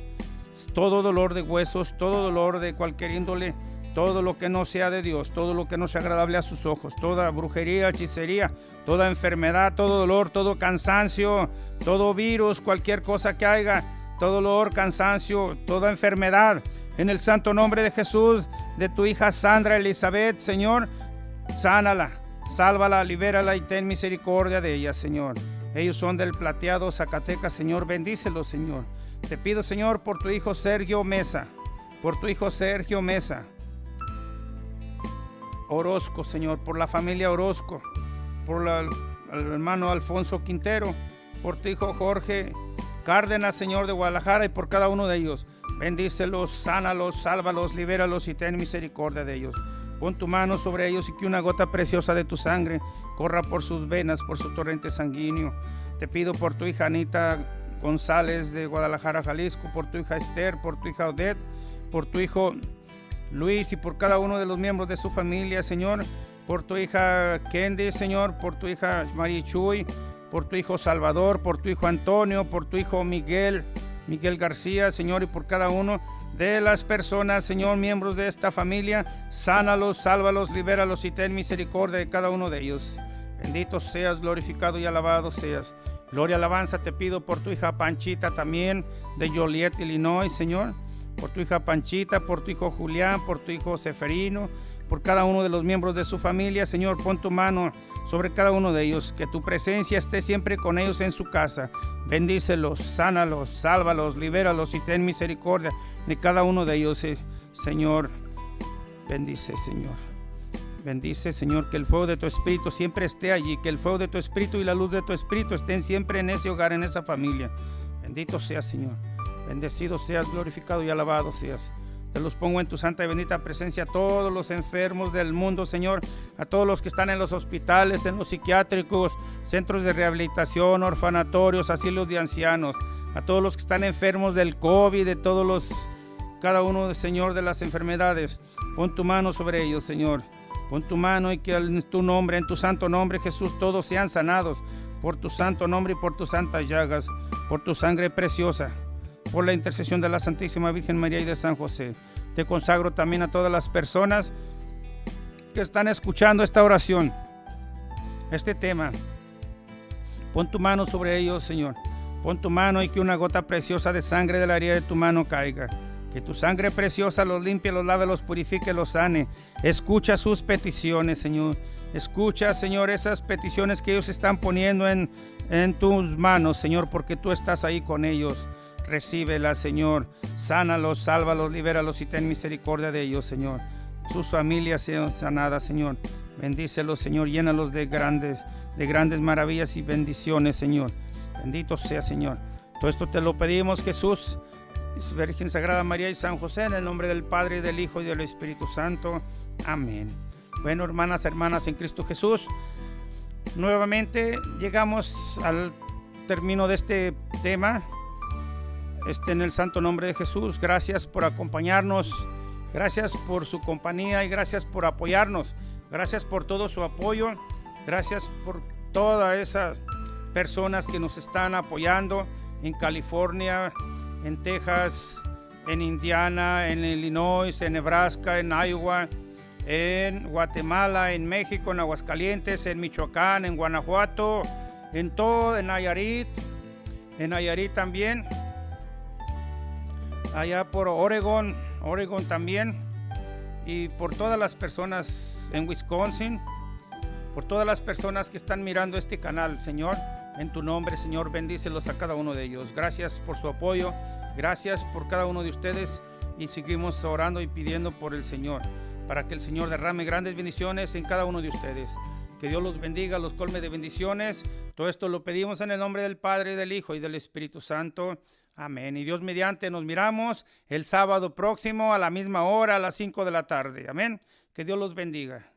todo dolor de huesos, todo dolor de cualquier índole, todo lo que no sea de Dios, todo lo que no sea agradable a sus ojos, toda brujería, hechicería, toda enfermedad, todo dolor, todo cansancio, todo virus, cualquier cosa que haya, todo dolor, cansancio, toda enfermedad. En el santo nombre de Jesús, de tu hija Sandra Elizabeth, Señor, sánala, sálvala, libérala y ten misericordia de ella, Señor. Ellos son del Plateado, Zacatecas, Señor, bendícelos, Señor. Te pido, Señor, por tu hijo Sergio Mesa, Orozco, Señor, por la familia Orozco, por el hermano Alfonso Quintero, por tu hijo Jorge Cárdenas, Señor, de Guadalajara, y por cada uno de ellos. Bendícelos, sánalos, sálvalos, libéralos y ten misericordia de ellos. Pon tu mano sobre ellos y que una gota preciosa de tu sangre corra por sus venas, por su torrente sanguíneo. Te pido por tu hija Anita González de Guadalajara, Jalisco, por tu hija Esther, por tu hija Odette, por tu hijo Luis y por cada uno de los miembros de su familia, Señor. Por tu hija Kendi, Señor, por tu hija María Chuy, por tu hijo Salvador, por tu hijo Antonio, por tu hijo Miguel García, Señor, y por cada uno de las personas, Señor, miembros de esta familia. Sánalos, sálvalos, libéralos y ten misericordia de cada uno de ellos. Bendito seas, glorificado y alabado seas. Gloria, alabanza te pido por tu hija Panchita también, de Joliet, Illinois, Señor. Por tu hija Panchita, por tu hijo Julián, por tu hijo Seferino, por cada uno de los miembros de su familia, Señor. Pon tu mano sobre cada uno de ellos, que tu presencia esté siempre con ellos en su casa. Bendícelos, sánalos, sálvalos, libéralos y ten misericordia de cada uno de ellos, Señor. Bendice, Señor. Bendice, Señor, que el fuego de tu Espíritu siempre esté allí, que el fuego de tu Espíritu y la luz de tu Espíritu estén siempre en ese hogar, en esa familia. Bendito seas, Señor. Bendecido seas, glorificado y alabado seas. Te los pongo en tu santa y bendita presencia a todos los enfermos del mundo, Señor, a todos los que están en los hospitales, en los psiquiátricos, centros de rehabilitación, orfanatorios, asilos de ancianos, a todos los que están enfermos del COVID, de cada uno, Señor, de las enfermedades. Pon tu mano sobre ellos, Señor. Pon tu mano y que en tu nombre, en tu santo nombre, Jesús, todos sean sanados por tu santo nombre y por tus santas llagas, por tu sangre preciosa, por la intercesión de la Santísima Virgen María y de San José. Te consagro también a todas las personas que están escuchando esta oración, este tema. Pon tu mano sobre ellos, Señor. Pon tu mano y que una gota preciosa de sangre de la herida de tu mano caiga. Que tu sangre preciosa los limpie, los lave, los purifique, los sane. Escucha sus peticiones, Señor. Escucha, Señor, esas peticiones que ellos están poniendo en tus manos, Señor, porque tú estás ahí con ellos. Recíbelas, Señor. Sánalos, sálvalos, libéralos y ten misericordia de ellos, Señor. Sus familias sean sanadas, Señor. Bendícelos, Señor. Llénalos de grandes maravillas y bendiciones, Señor. Bendito sea, Señor. Todo esto te lo pedimos, Jesús, Virgen Sagrada María y San José, en el nombre del Padre, del Hijo y del Espíritu Santo. Amén. Bueno, hermanas en Cristo Jesús, nuevamente llegamos al término de este tema. En el santo nombre de Jesús, gracias por acompañarnos, gracias por su compañía y gracias por apoyarnos, gracias por todo su apoyo, gracias por todas esas personas que nos están apoyando en California, en Texas, en Indiana, en Illinois, en Nebraska, en Iowa, en Guatemala, en México, en Aguascalientes, en Michoacán, en Guanajuato, en Nayarit también, allá por Oregon también, y por todas las personas en Wisconsin, por todas las personas que están mirando este canal, Señor. En tu nombre, Señor, bendícelos a cada uno de ellos. Gracias por su apoyo, gracias por cada uno de ustedes, y seguimos orando y pidiendo por el Señor, para que el Señor derrame grandes bendiciones en cada uno de ustedes. Que Dios los bendiga, los colme de bendiciones. Todo esto lo pedimos en el nombre del Padre, del Hijo y del Espíritu Santo. Amén. Y Dios mediante nos miramos el sábado próximo a la misma hora, a las 5 de la tarde. Amén. Que Dios los bendiga.